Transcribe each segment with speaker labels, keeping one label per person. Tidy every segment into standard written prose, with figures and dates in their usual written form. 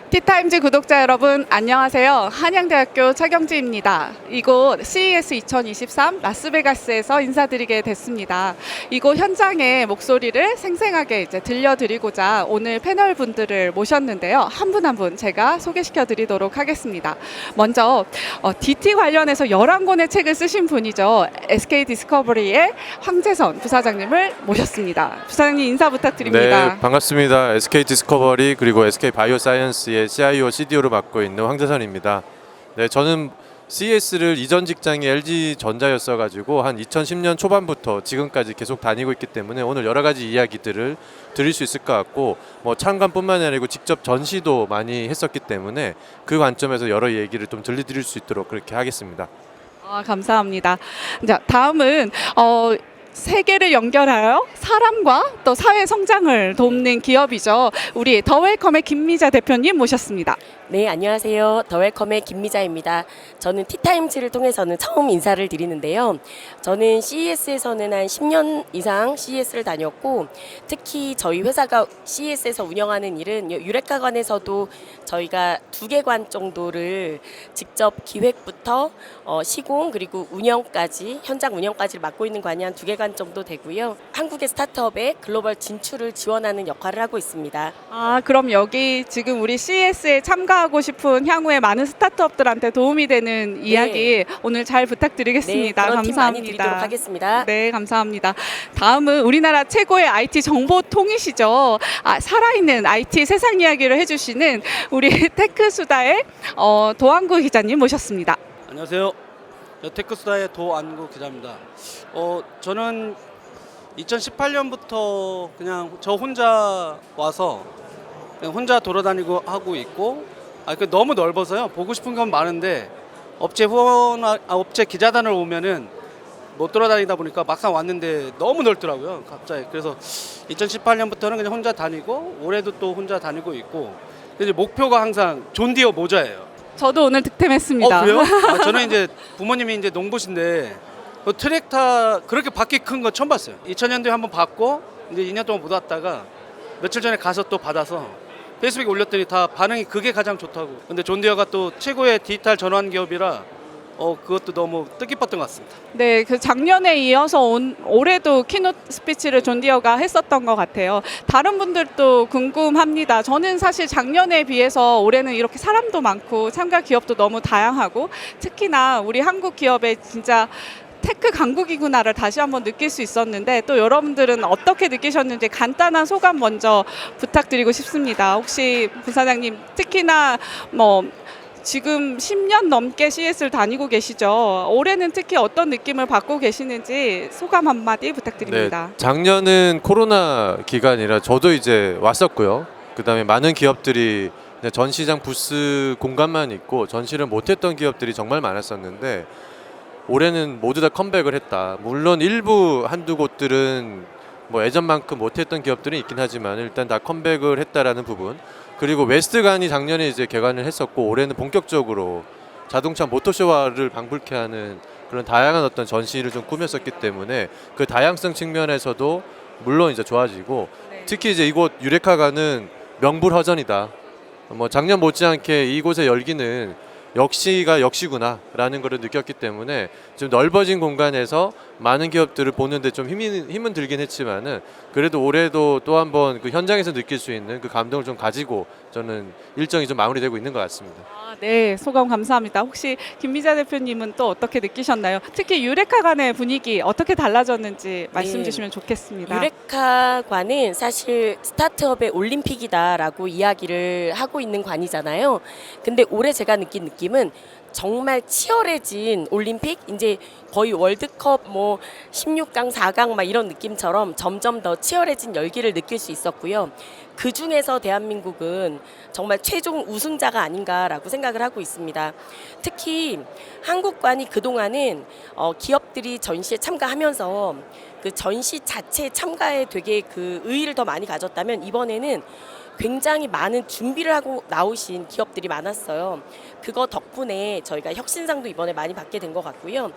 Speaker 1: 티타임즈 구독자 여러분 안녕하세요. 한양대학교 차경지입니다. 이곳 CES 2023 라스베가스에서 인사드리게 됐습니다. 이곳 현장의 목소리를 생생하게 들려드리고자 오늘 패널 분들을 모셨는데요. 한 분 한 분 제가 소개시켜 드리도록 하겠습니다. 먼저 DT 관련해서 11권의 책을 쓰신 분이죠. SK 디스커버리의 황재선 부사장님을 모셨습니다. 부사장님 인사 부탁드립니다.
Speaker 2: 네, 반갑습니다. SK 디스커버리 그리고 SK 바이오사이언스의 CIO, CDO를 맡고 있는 황재선입니다. 네, 저는 CES를 이전 직장이 LG전자였어가지고 한 2010년 초반부터 지금까지 계속 다니고 있기 때문에 오늘 여러 가지 이야기들을 드릴 수 있을 것 같고 참관뿐만 아니고 직접 전시도 많이 했었기 때문에 그 관점에서 여러 얘기를 좀 들려드릴 수 있도록 그렇게 하겠습니다.
Speaker 1: 감사합니다. 자, 다음은 세계를 연결하여 사람과 또 사회 성장을 돕는 기업이죠. 우리 더웰컴의 김미자 대표님 모셨습니다.
Speaker 3: 네, 안녕하세요. 더웰컴의 김미자입니다. 저는 티타임즈를 통해서는 처음 인사를 드리는데요. 저는 CES에서는 한 10년 이상 CES를 다녔고 특히 저희 회사가 CES에서 운영하는 일은 유레카관에서도 저희가 2개 관 정도를 직접 기획부터 시공 그리고 운영까지 현장 운영까지 맡고 있는 관이 한 2개 관 정도 되고요. 한국의 스타트업의 글로벌 진출을 지원하는 역할을 하고 있습니다.
Speaker 1: 그럼 여기 지금 우리 CES에 참가하고 싶은 향후에 많은 스타트업들한테 도움이 되는 이야기 오늘 잘 부탁드리겠습니다.
Speaker 3: 네, 그런
Speaker 1: 감사합니다.
Speaker 3: 팀 많이 드리도록 하겠습니다.
Speaker 1: 네, 감사합니다. 다음은 우리나라 최고의 IT 정보통이시죠. 살아있는 IT 세상 이야기를 해주시는 우리 테크수다의 도안구 기자님 모셨습니다.
Speaker 4: 안녕하세요. 테크수다의 도안구 기자입니다. 저는 2018년부터 그냥 저 혼자 와서 그냥 혼자 돌아다니고 하고 있고 너무 넓어서요. 보고 싶은 건 많은데 업체 기자단을 오면은 못 돌아다니다 보니까 막상 왔는데 너무 넓더라고요. 갑자기. 그래서 2018년부터는 그냥 혼자 다니고 올해도 또 혼자 다니고 있고 이제 목표가 항상 존디어 모자예요.
Speaker 1: 저도 오늘 득템했습니다.
Speaker 4: 그래요? 저는 이제 부모님이 이제 농부신데 트랙터 그렇게 바퀴 큰 거 처음 봤어요. 2000년도에 한번 봤고 이제 2년 동안 못 왔다가 며칠 전에 가서 또 받아서 페이스북에 올렸더니 다 반응이 그게 가장 좋다고. 근데 존디어가 또 최고의 디지털 전환 기업이라 그것도 너무 뜻깊었던 것 같습니다.
Speaker 1: 네, 그 작년에 이어서 올해도 키노트 스피치를 존디어가 했었던 것 같아요. 다른 분들도 궁금합니다. 저는 사실 작년에 비해서 올해는 이렇게 사람도 많고 참가 기업도 너무 다양하고 특히나 우리 한국 기업의 진짜 테크 강국이구나를 다시 한번 느낄 수 있었는데 또 여러분들은 어떻게 느끼셨는지 간단한 소감 먼저 부탁드리고 싶습니다. 혹시 부사장님 특히나 지금 10년 넘게 CES를 다니고 계시죠. 올해는 특히 어떤 느낌을 받고 계시는지 소감 한마디 부탁드립니다.
Speaker 2: 네, 작년은 코로나 기간이라 저도 이제 왔었고요. 그다음에 많은 기업들이 전시장 부스 공간만 있고 전시를 못했던 기업들이 정말 많았었는데 올해는 모두 다 컴백을 했다. 물론 일부 한두 곳들은 예전만큼 못했던 기업들은 있긴 하지만 일단 다 컴백을 했다라는 부분. 그리고 웨스트간이 작년에 이제 개관을 했었고 올해는 본격적으로 자동차 모터쇼와를 방불케 하는 그런 다양한 어떤 전시를 좀 꾸몄었기 때문에 그 다양성 측면에서도 물론 이제 좋아지고 특히 이제 이곳 유레카관은 명불허전이다. 작년 못지않게 이곳의 열기는 역시가 역시구나라는 것을 느꼈기 때문에 좀 넓어진 공간에서 많은 기업들을 보는데 좀 힘은 들긴 했지만은 그래도 올해도 또 한번 그 현장에서 느낄 수 있는 그 감동을 좀 가지고 저는 일정이 좀 마무리되고 있는 것 같습니다.
Speaker 1: 네, 소감 감사합니다. 혹시 김미자 대표님은 또 어떻게 느끼셨나요? 특히 유레카관의 분위기 어떻게 달라졌는지 말씀 주시면 좋겠습니다.
Speaker 3: 유레카관은 사실 스타트업의 올림픽이다라고 이야기를 하고 있는 관이잖아요. 근데 올해 제가 느낀 느낌은 정말 치열해진 올림픽, 이제 거의 월드컵 16강, 4강 막 이런 느낌처럼 점점 더 치열해진 열기를 느낄 수 있었고요. 그 중에서 대한민국은 정말 최종 우승자가 아닌가라고 생각을 하고 있습니다. 특히 한국관이 그동안은 기업들이 전시에 참가하면서 그 전시 자체에 참가에 되게 그 의의를 더 많이 가졌다면 이번에는 굉장히 많은 준비를 하고 나오신 기업들이 많았어요. 그거 덕분에 저희가 혁신상도 이번에 많이 받게 된 것 같고요.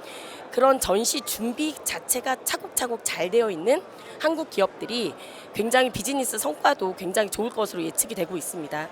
Speaker 3: 그런 전시 준비 자체가 차곡차곡 잘 되어 있는 한국 기업들이 굉장히 비즈니스 성과도 굉장히 좋을 것으로 예측이 되고 있습니다.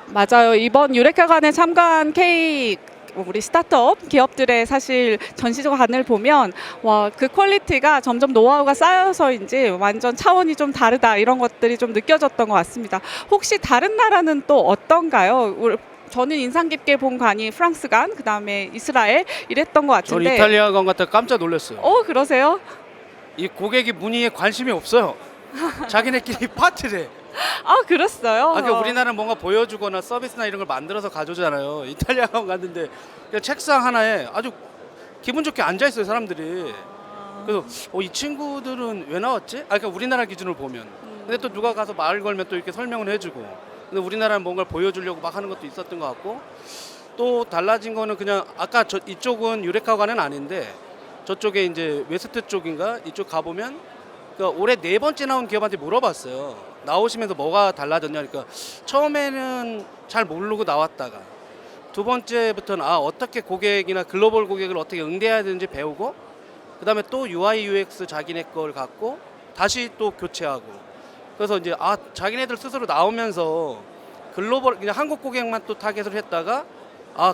Speaker 1: 맞아요. 이번 유레카관에 참가한 K 우리 스타트업 기업들의 사실 전시관을 보면 와, 그 퀄리티가 점점 노하우가 쌓여서인지 완전 차원이 좀 다르다 이런 것들이 좀 느껴졌던 것 같습니다. 혹시 다른 나라는 또 어떤가요? 저는 인상 깊게 본 관이 프랑스관, 그다음에 이스라엘 이랬던 것
Speaker 4: 저는
Speaker 1: 같은데.
Speaker 4: 이탈리아관 갔다 깜짝 놀랐어요.
Speaker 1: 그러세요?
Speaker 4: 이 고객이 문의에 관심이 없어요. 자기네끼리 파티래.
Speaker 1: 그랬어요.
Speaker 4: 그러니까 우리나라는 뭔가 보여주거나 서비스나 이런 걸 만들어서 가져오잖아요. 이탈리아관 갔는데 그냥 책상 하나에 아주 기분 좋게 앉아 있어요 사람들이. 그래서 이 친구들은 왜 나왔지? 그러니까 우리나라 기준으로 보면. 근데 또 누가 가서 말 걸면 또 이렇게 설명을 해주고. 근데 우리나라는 뭔가를 보여주려고 막 하는 것도 있었던 것 같고. 또 달라진 거는 그냥 아까 이쪽은 유레카관은 아닌데 저쪽에 이제 웨스트 쪽인가 이쪽 가보면 그러니까 올해 4번째 나온 기업한테 물어봤어요. 나오시면서 뭐가 달라졌냐. 그러니까 처음에는 잘 모르고 나왔다가 두 번째부터는 어떻게 고객이나 글로벌 고객을 어떻게 응대해야 되는지 배우고 그다음에 또 UI UX 자기네 걸 갖고 다시 또 교체하고 그래서 이제 자기네들 스스로 나오면서 글로벌 그냥 한국 고객만 또 타겟을 했다가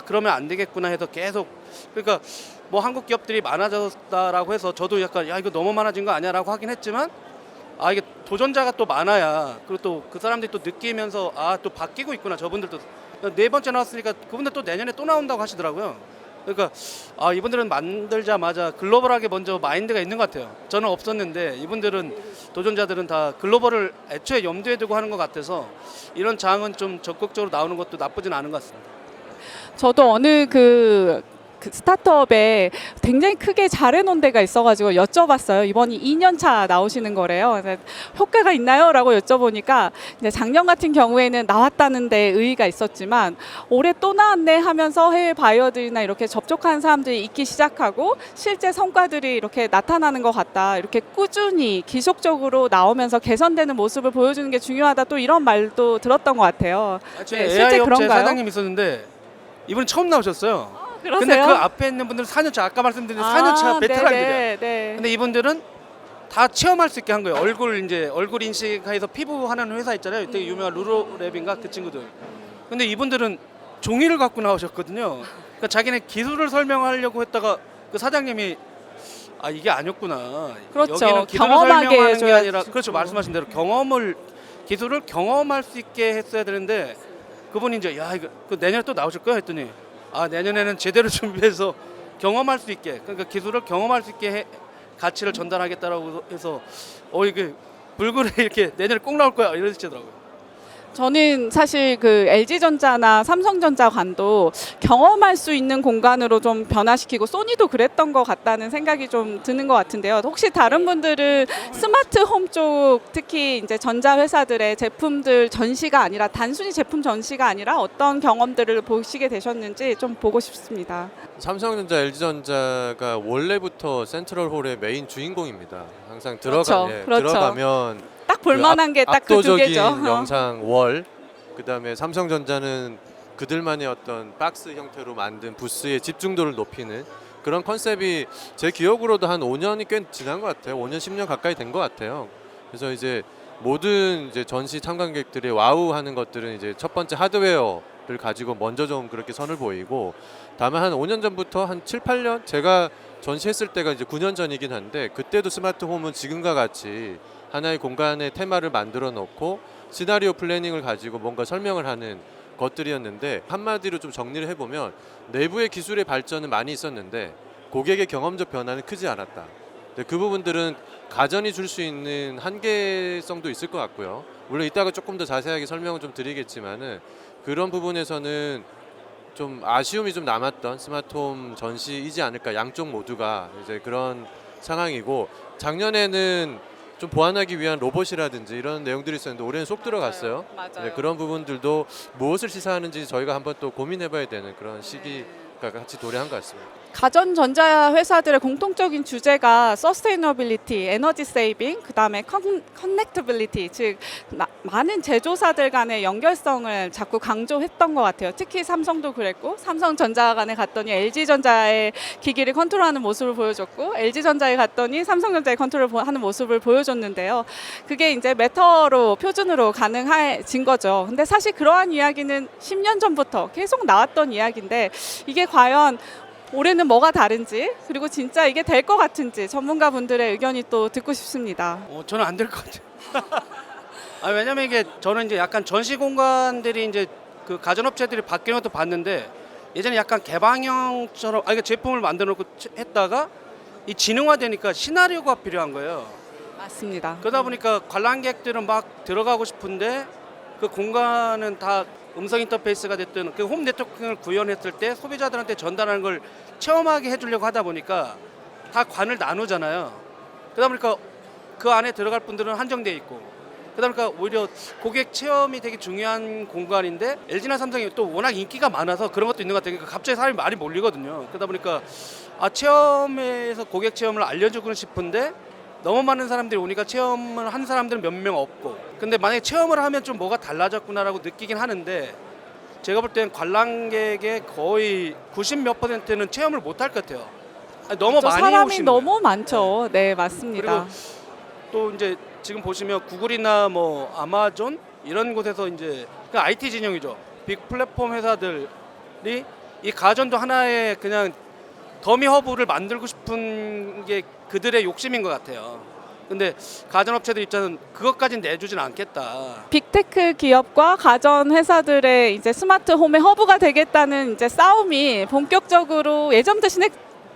Speaker 4: 그러면 안 되겠구나 해서 계속 그러니까 뭐 한국 기업들이 많아졌다라고 해서 저도 약간 이거 너무 많아진 거 아니야라고 하긴 했지만 이게 도전자가 또 많아야 그리고 또 그 사람들이 또 느끼면서 또 바뀌고 있구나 저분들도 4번째 나왔으니까 그분들 또 내년에 또 나온다고 하시더라고요. 그러니까 이분들은 만들자마자 글로벌하게 먼저 마인드가 있는 것 같아요. 저는 없었는데 이분들은 도전자들은 다 글로벌을 애초에 염두에 두고 하는 것 같아서 이런 장은 좀 적극적으로 나오는 것도 나쁘진 않은 것 같습니다.
Speaker 1: 저도 어느 그 스타트업에 굉장히 크게 잘해놓은 데가 있어가지고 여쭤봤어요. 이번이 2년차 나오시는 거래요. 그래서 효과가 있나요? 라고 여쭤보니까 이제 작년 같은 경우에는 나왔다는 데 의의가 있었지만 올해 또 나왔네 하면서 해외 바이어들이나 이렇게 접촉하는 사람들이 있기 시작하고 실제 성과들이 이렇게 나타나는 것 같다. 이렇게 꾸준히 기속적으로 나오면서 개선되는 모습을 보여주는 게 중요하다. 또 이런 말도 들었던 것 같아요.
Speaker 4: 제
Speaker 1: 실제
Speaker 4: AI 업체
Speaker 1: 그런가요?
Speaker 4: 사장님 있었는데 이분은 처음 나오셨어요.
Speaker 1: 그러세요?
Speaker 4: 근데 그 앞에 있는 분들은 4년차 아까 말씀드린 4년차 베테랑들이에요.
Speaker 1: 네.
Speaker 4: 근데 이분들은 다 체험할 수 있게 한 거예요. 얼굴 인식해서 피부 하는 회사 있잖아요. 되게 유명한 루로랩인가 그 친구들. 근데 이분들은 종이를 갖고 나오셨거든요. 그러니까 자기네 기술을 설명하려고 했다가 그 사장님이 이게 아니었구나.
Speaker 1: 그렇죠.
Speaker 4: 여기는 기술을
Speaker 1: 경험하게
Speaker 4: 설명하는 게
Speaker 1: 해줘야지.
Speaker 4: 아니라 그렇죠. 말씀하신 대로 기술을 경험할 수 있게 했어야 되는데 그분이 이제 이거 내년에 또 나오실 거야 했더니 내년에는 제대로 준비해서 경험할 수 있게 그러니까 기술을 경험할 수 있게 가치를 전달하겠다라고 해서 이게 불굴에 이렇게 내년에 꼭 나올 거야 이러시더라고요.
Speaker 1: 저는 사실 그 LG전자나 삼성전자 관도 경험할 수 있는 공간으로 좀 변화시키고 소니도 그랬던 것 같다는 생각이 좀 드는 것 같은데요. 혹시 다른 분들은 스마트 홈 쪽 특히 이제 전자 회사들의 제품들 전시가 아니라 단순히 제품 전시가 아니라 어떤 경험들을 보시게 되셨는지 좀 보고 싶습니다.
Speaker 2: 삼성전자, LG전자가 원래부터 센트럴홀의 메인 주인공입니다. 항상
Speaker 1: 그렇죠.
Speaker 2: 들어가면
Speaker 1: 딱 볼만한 게 딱 그 두
Speaker 2: 압도적인
Speaker 1: 개죠.
Speaker 2: 영상 월, 그다음에 삼성전자는 그들만의 어떤 박스 형태로 만든 부스의 집중도를 높이는 그런 컨셉이 제 기억으로도 한 5년이 꽤 지난 것 같아요. 5년, 10년 가까이 된 것 같아요. 그래서 이제 모든 이제 전시 참관객들이 와우하는 것들은 이제 첫 번째 하드웨어를 가지고 먼저 좀 그렇게 선을 보이고, 다만 한 5년 전부터 한 7, 8년 제가 전시했을 때가 이제 9년 전이긴 한데 그때도 스마트 홈은 지금과 같이 하나의 공간의 테마를 만들어 놓고 시나리오 플래닝을 가지고 뭔가 설명을 하는 것들이었는데, 한마디로 좀 정리를 해보면 내부의 기술의 발전은 많이 있었는데 고객의 경험적 변화는 크지 않았다. 그 부분들은 가전이 줄 수 있는 한계성도 있을 것 같고요. 물론 이따가 조금 더 자세하게 설명을 좀 드리겠지만은 그런 부분에서는 좀 아쉬움이 좀 남았던 스마트홈 전시이지 않을까. 양쪽 모두가 이제 그런 상황이고, 작년에는 좀 보완하기 위한 로봇이라든지 이런 내용들이 있었는데 올해는 쏙 들어갔어요.
Speaker 1: 맞아요.
Speaker 2: 네, 그런 부분들도 무엇을 시사하는지 저희가 한번 또 고민해봐야 되는 그런 시기가 같이 도래한 것 같습니다.
Speaker 1: 가전전자 회사들의 공통적인 주제가 서스테이너빌리티, 에너지 세이빙, 그다음에 커넥터빌리티, 즉 많은 제조사들 간의 연결성을 자꾸 강조했던 것 같아요. 특히 삼성도 그랬고, 삼성전자 간에 갔더니 LG전자의 기기를 컨트롤하는 모습을 보여줬고, LG전자에 갔더니 삼성전자의 컨트롤하는 모습을 보여줬는데요. 그게 이제 메터로 표준으로 가능해진 거죠. 근데 사실 그러한 이야기는 10년 전부터 계속 나왔던 이야기인데, 이게 과연 올해는 뭐가 다른지, 그리고 진짜 이게 될 것 같은지 전문가분들의 의견이 또 듣고 싶습니다.
Speaker 4: 저는 안 될 것 같아요. 왜냐면 이게 저는 이제 약간 전시 공간들이 이제 그 가전업체들이 바뀌는 것도 봤는데, 예전에 약간 개방형처럼 이게 제품을 만들어 놓고 했다가 이 지능화되니까 시나리오가 필요한 거예요.
Speaker 1: 맞습니다.
Speaker 4: 그러다 보니까 관람객들은 막 들어가고 싶은데 그 공간은 다 음성 인터페이스가 됐든 그 홈 네트워킹을 구현했을 때 소비자들한테 전달하는 걸 체험하게 해주려고 하다 보니까 다 관을 나누잖아요. 그러다 보니까 그 안에 들어갈 분들은 한정돼 있고, 그러다 보니까 오히려 고객 체험이 되게 중요한 공간인데 LG나 삼성이 또 워낙 인기가 많아서 그런 것도 있는 것 같아요. 그러니까 갑자기 사람이 많이 몰리거든요. 그러다 보니까 체험에서 고객 체험을 알려주고 싶은데 너무 많은 사람들이 오니까 체험을 한 사람들은 몇 명 없고, 근데 만약에 체험을 하면 좀 뭐가 달라졌구나라고 느끼긴 하는데, 제가 볼 땐 관람객의 거의 90몇 %는 체험을 못 할 것 같아요. 너무 많이
Speaker 1: 사람이
Speaker 4: 오시는
Speaker 1: 너무
Speaker 4: 거예요.
Speaker 1: 많죠. 네, 맞습니다.
Speaker 4: 그리고 또 이제 지금 보시면 구글이나 뭐 아마존 이런 곳에서 이제 그 IT 진영이죠. 빅 플랫폼 회사들이 이 가전도 하나의 그냥 더미 허브를 만들고 싶은 게 그들의 욕심인 것 같아요. 근데 가전업체들 입장은 그것까지는 내주진 않겠다.
Speaker 1: 빅테크 기업과 가전 회사들의 이제 스마트 홈의 허브가 되겠다는 이제 싸움이 본격적으로 예전부터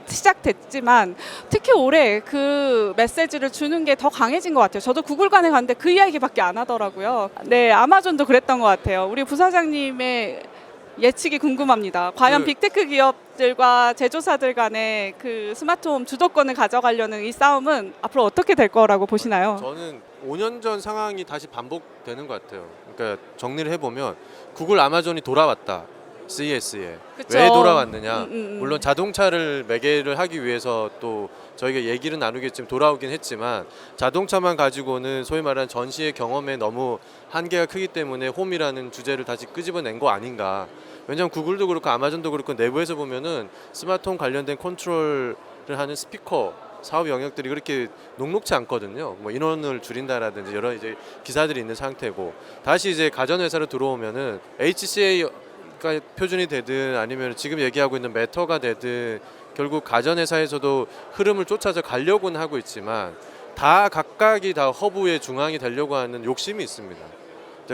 Speaker 1: 시작됐지만, 특히 올해 그 메시지를 주는 게 더 강해진 것 같아요. 저도 구글관에 갔는데 그 이야기밖에 안 하더라고요. 네, 아마존도 그랬던 것 같아요. 우리 부사장님의 예측이 궁금합니다. 과연 빅테크 기업들과 제조사들 간의 그 스마트홈 주도권을 가져가려는 이 싸움은 앞으로 어떻게 될 거라고 보시나요?
Speaker 2: 저는 5년 전 상황이 다시 반복되는 것 같아요. 그러니까 정리를 해보면 구글, 아마존이 돌아왔다. CES에
Speaker 1: 그쵸.
Speaker 2: 왜 돌아왔느냐?
Speaker 1: 음.
Speaker 2: 물론 자동차를 매개를 하기 위해서 또 저희가 얘기를 나누겠지만 돌아오긴 했지만, 자동차만 가지고는 소위 말하는 전시의 경험에 너무 한계가 크기 때문에 홈이라는 주제를 다시 끄집어낸 거 아닌가. 왜냐하면 구글도 그렇고 아마존도 그렇고 내부에서 보면은 스마트홈 관련된 컨트롤을 하는 스피커 사업 영역들이 그렇게 녹록지 않거든요. 뭐 인원을 줄인다라든지 여러 이제 기사들이 있는 상태고, 다시 이제 가전 회사로 들어오면은 HCA 가 표준이 되든 아니면 지금 얘기하고 있는 메터가 되든 결국 가전 회사에서도 흐름을 쫓아서 가려고는 하고 있지만, 다 각각이 다 허브의 중앙이 되려고 하는 욕심이 있습니다.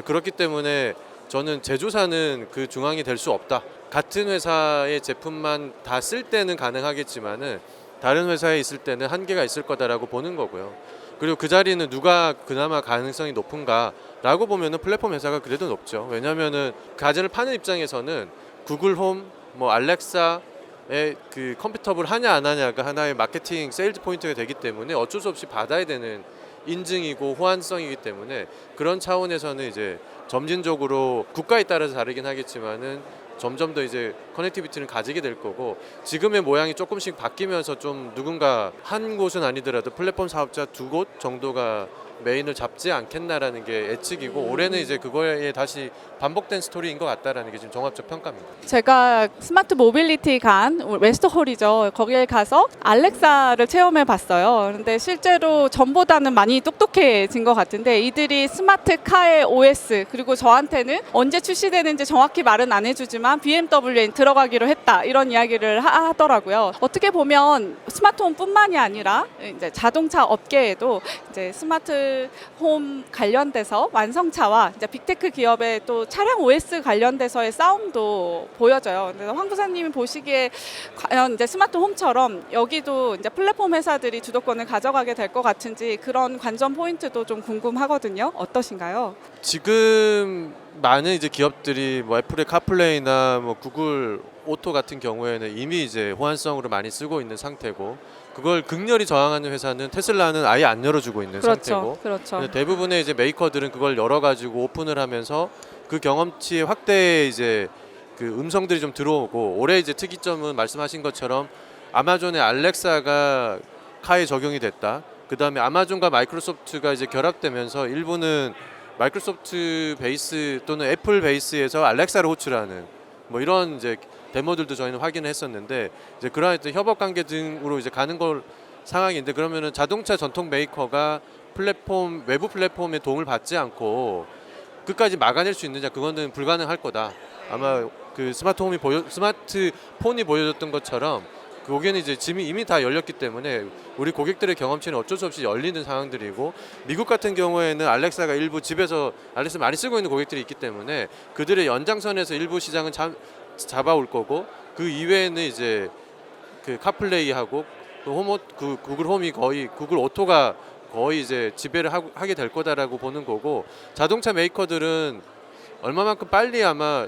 Speaker 2: 그렇기 때문에 저는 제조사는 그 중앙이 될 수 없다. 같은 회사의 제품만 다 쓸 때는 가능하겠지만은 다른 회사에 있을 때는 한계가 있을 거다라고 보는 거고요. 그리고 그 자리는 누가 그나마 가능성이 높은가라고 보면은 플랫폼 회사가 그래도 높죠. 왜냐하면은 가전을 파는 입장에서는 구글 홈, 뭐 알렉사의 그 컴퓨터블 하냐 안 하냐가 하나의 마케팅 세일즈 포인트가 되기 때문에 어쩔 수 없이 받아야 되는 인증이고 호환성이기 때문에, 그런 차원에서는 이제 점진적으로 국가에 따라서 다르긴 하겠지만은 점점 더 이제 커넥티비티는 가지게 될 거고, 지금의 모양이 조금씩 바뀌면서 좀 누군가 한 곳은 아니더라도 플랫폼 사업자 2곳 정도가 메인을 잡지 않겠나라는 게 예측이고, 올해는 이제 그거에 다시 반복된 스토리인 것 같다라는 게 지금 종합적 평가입니다.
Speaker 1: 제가 스마트 모빌리티 간 웨스트홀이죠. 거기에 가서 알렉사를 체험해 봤어요. 근데 실제로 전보다는 많이 똑똑해진 것 같은데, 이들이 스마트 카의 OS, 그리고 저한테는 언제 출시되는지 정확히 말은 안 해주지만 BMW에 들어가기로 했다, 이런 이야기를 하더라고요. 어떻게 보면 스마트홈뿐만이 아니라 이제 자동차 업계에도 이제 스마트 홈 관련돼서 완성차와 이제 빅테크 기업의 또 차량 OS 관련돼서의 싸움도 보여져요. 그래서 황 부사님이 보시기에 과연 이제 스마트 홈처럼 여기도 이제 플랫폼 회사들이 주도권을 가져가게 될 것 같은지, 그런 관전 포인트도 좀 궁금하거든요. 어떠신가요?
Speaker 2: 지금 많은 이제 기업들이 뭐 애플의 카플레이나 뭐 구글 오토 같은 경우에는 이미 이제 호환성으로 많이 쓰고 있는 상태고, 그걸 극렬히 저항하는 회사는 테슬라는 아예 안 열어주고 있는 상태고,
Speaker 1: 그렇죠.
Speaker 2: 대부분의 이제 메이커들은 그걸 열어가지고 오픈을 하면서 그 경험치의 확대에 이제 그 음성들이 좀 들어오고, 올해 이제 특이점은 말씀하신 것처럼 아마존의 알렉사가 카에 적용이 됐다. 그 다음에 아마존과 마이크로소프트가 이제 결합되면서 일부는 마이크로소프트 베이스 또는 애플 베이스에서 알렉사를 호출하는 뭐 이런 이제 데모들도 저희는 확인을 했었는데 이제 그러한 어떤 협업 관계 등으로 이제 가는 걸 상황인데 그러면은 자동차 전통 메이커가 플랫폼 외부 플랫폼의 도움을 받지 않고 끝까지 막아낼 수 있느냐 그거는 불가능할 거다. 아마 그 스마트폰이 보여줬던 것처럼 거기는 이제 이미 다 열렸기 때문에 우리 고객들의 경험치는 어쩔 수 없이 열리는 상황들이고 미국 같은 경우에는 알렉사가 일부 집에서 알렉사 많이 쓰고 있는 고객들이 있기 때문에 그들의 연장선에서 일부 시장은 잡아올 거고 그 이외에는 이제 그 카플레이하고 그 구글 홈이 거의 구글 오토가 거의 이제 지배를 하게 될 거다라고 보는 거고 자동차 메이커들은 얼마만큼 빨리 아마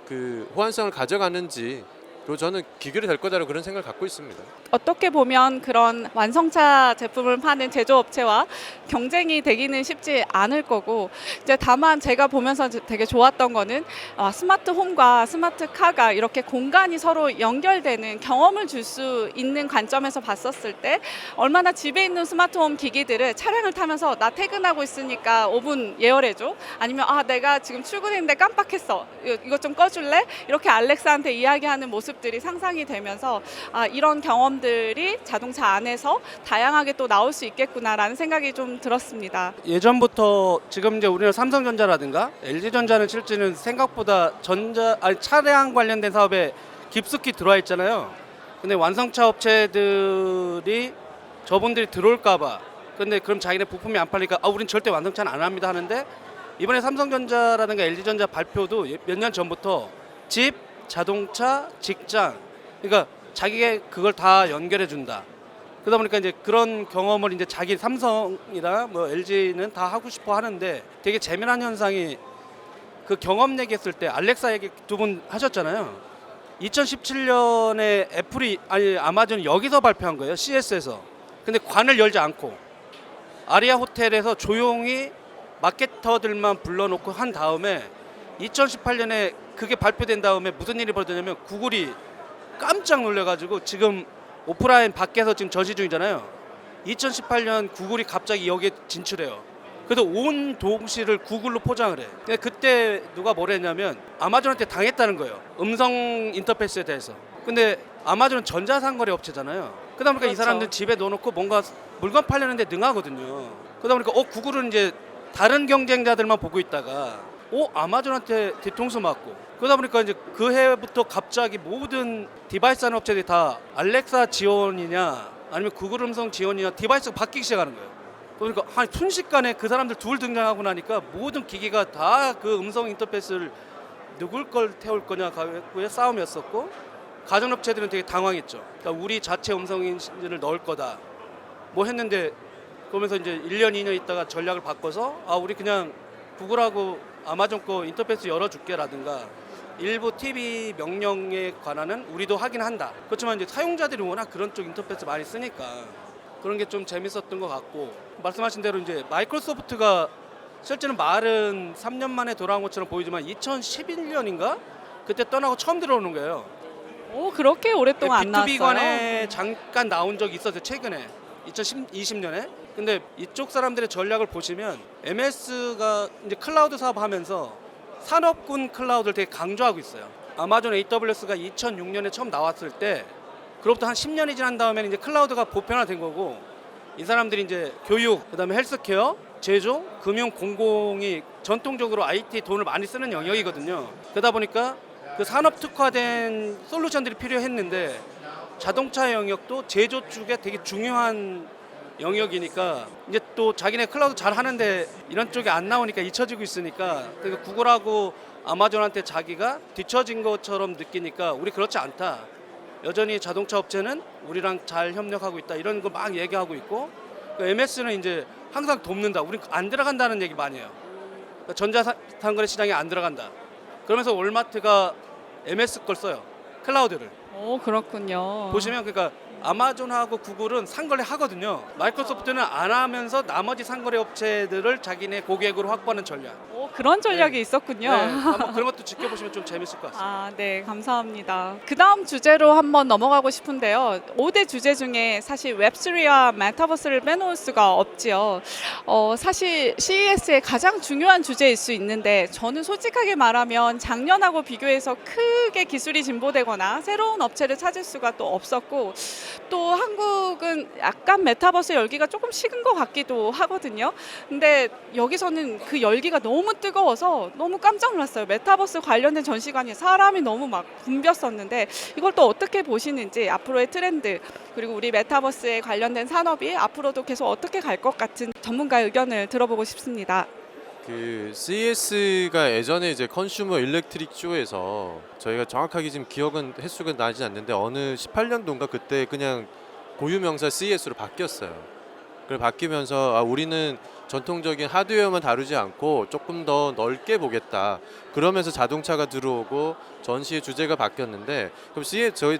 Speaker 2: 그 호환성을 가져가는지 그리고 저는 기결이 될 거다라고 그런 생각을 갖고 있습니다.
Speaker 1: 어떻게 보면 그런 완성차 제품을 파는 제조업체와 경쟁이 되기는 쉽지 않을 거고 이제 다만 제가 보면서 되게 좋았던 거는 스마트 홈과 스마트 카가 이렇게 공간이 서로 연결되는 경험을 줄 수 있는 관점에서 봤었을 때 얼마나 집에 있는 스마트홈 기기들을 차량을 타면서 나 퇴근하고 있으니까 5분 예열해줘 아니면 내가 지금 출근했는데 깜빡했어 이거 좀 꺼줄래? 이렇게 알렉사한테 이야기하는 모습들이 상상이 되면서 이런 경험들이 자동차 안에서 다양하게 또 나올 수 있겠구나라는 생각이 좀 들었습니다.
Speaker 4: 예전부터 지금 이제 우리는 삼성전자라든가 LG전자는 실제는 생각보다 차량 관련된 사업에 깊숙이 들어와 있잖아요. 근데 완성차 업체들이 저분들이 들어올까봐 근데 그럼 자기네 부품이 안 팔리니까 우린 절대 완성차는 안 합니다 하는데 이번에 삼성전자라든가 LG전자 발표도 몇 년 전부터 집, 자동차, 직장 그러니까 자기가 그걸 다 연결해 준다. 그러다 보니까 이제 그런 경험을 이제 자기 삼성이나 뭐 LG는 다 하고 싶어 하는데 되게 재미난 현상이 그 경험 얘기했을 때 알렉사 얘기 두 분 하셨잖아요. 2017년에 아마존이 여기서 발표한 거예요. CS에서. 근데 관을 열지 않고 아리아 호텔에서 조용히 마케터들만 불러놓고 한 다음에 2018년에 그게 발표된 다음에 무슨 일이 벌어졌냐면 구글이 깜짝 놀래가지고 지금 오프라인 밖에서 지금 전시 중이잖아요. 2018년 구글이 갑자기 여기에 진출해요. 그래서 온 도시를 구글로 포장을 해. 그때 누가 뭐라 했냐면 아마존한테 당했다는 거예요. 음성 인터페이스에 대해서. 근데 아마존은 전자상거래 업체잖아요. 그러다 보니까 이 사람들 집에 넣어놓고 뭔가 물건 팔려는데 능하거든요. 그러다 보니까 구글은 이제 다른 경쟁자들만 보고 있다가 아마존한테 뒤통수 맞고 그러다 보니까 이제 그 해부터 갑자기 모든 디바이스 하는 업체들이 다 알렉사 지원이냐 아니면 구글 음성 지원이냐 디바이스가 바뀌기 시작하는 거예요. 그러니까 순식간에 그 사람들 둘 등장하고 나니까 모든 기기가 다 그 음성 인터페이스를 누굴 걸 태울 거냐 가지고의 싸움이었었고 가전업체들은 되게 당황했죠. 그러니까 우리 자체 음성 인지를 넣을 거다 뭐 했는데 그러면서 이제 1년 2년 있다가 전략을 바꿔서 우리 그냥 구글하고 아마존 거 인터페이스 열어줄게라든가 일부 TV 명령에 관한은 우리도 하긴 한다. 그렇지만 이제 사용자들이 워낙 그런 쪽 인터페이스 많이 쓰니까 그런 게 좀 재밌었던 것 같고 말씀하신 대로 이제 마이크로소프트가 실제는 말은 3년 만에 돌아온 것처럼 보이지만 2011년인가 그때 떠나고 처음 들어오는 거예요.
Speaker 1: 그렇게 오랫동안 안 나왔어요?
Speaker 4: B2B관에 잠깐 나온 적이 있었어요. 최근에 2020년에. 근데 이쪽 사람들의 전략을 보시면 MS가 이제 클라우드 사업하면서 산업군 클라우드를 되게 강조하고 있어요. 아마존 AWS가 2006년에 처음 나왔을 때 그로부터 한 10년이 지난 다음에는 이제 클라우드가 보편화된 거고 이 사람들이 이제 교육, 그다음에 헬스케어, 제조, 금융, 공공이 전통적으로 IT 돈을 많이 쓰는 영역이거든요. 그러다 보니까 그 산업 특화된 솔루션들이 필요했는데 자동차 영역도 제조 쪽에 되게 중요한 영역이니까 이제 또 자기네 클라우드 잘 하는데 이런 쪽이 안 나오니까 잊혀지고 있으니까 그러니까 구글하고 아마존한테 자기가 뒤처진 것처럼 느끼니까 우리 그렇지 않다. 여전히 자동차 업체는 우리랑 잘 협력하고 있다. 이런 거 막 얘기하고 있고 MS는 이제 항상 돕는다. 우리 안 들어간다는 얘기 많이 해요. 그러니까 전자상거래 시장에 안 들어간다. 그러면서 월마트가 MS 걸 써요. 클라우드를.
Speaker 1: 그렇군요.
Speaker 4: 보시면 그러니까 아마존하고 구글은 상거래 하거든요. 마이크로소프트는 안 하면서 나머지 상거래 업체들을 자기네 고객으로 확보하는 전략.
Speaker 1: 오, 그런 전략이
Speaker 4: 네.
Speaker 1: 있었군요.
Speaker 4: 네, 한번 그런 것도 지켜보시면 좀 재밌을 것 같습니다.
Speaker 1: 아, 네, 감사합니다. 그 다음 주제로 한번 넘어가고 싶은데요. 5대 주제 중에 사실 웹3와 메타버스를 빼놓을 수가 없지요. 사실 CES의 가장 중요한 주제일 수 있는데 저는 솔직하게 말하면 작년하고 비교해서 크게 기술이 진보되거나 새로운 업체를 찾을 수가 또 없었고 또 한국은 약간 메타버스 열기가 조금 식은 것 같기도 하거든요. 근데 여기서는 그 열기가 너무 뜨거워서 너무 깜짝 놀랐어요. 메타버스 관련된 전시관이 사람이 너무 막 붐볐었는데 이걸 또 어떻게 보시는지 앞으로의 트렌드 그리고 우리 메타버스에 관련된 산업이 앞으로도 계속 어떻게 갈 것 같은 전문가의 의견을 들어보고 싶습니다.
Speaker 2: 그 CES가 예전에 이제 컨슈머 일렉트릭 쇼에서 저희가 정확하게 지금 기억은 횟수가 나지 않는데 어느 18년도인가 그때 그냥 고유 명사 CES로 바뀌었어요. 그걸 바뀌면서 우리는 전통적인 하드웨어만 다루지 않고 조금 더 넓게 보겠다. 그러면서 자동차가 들어오고 전시의 주제가 바뀌었는데 그럼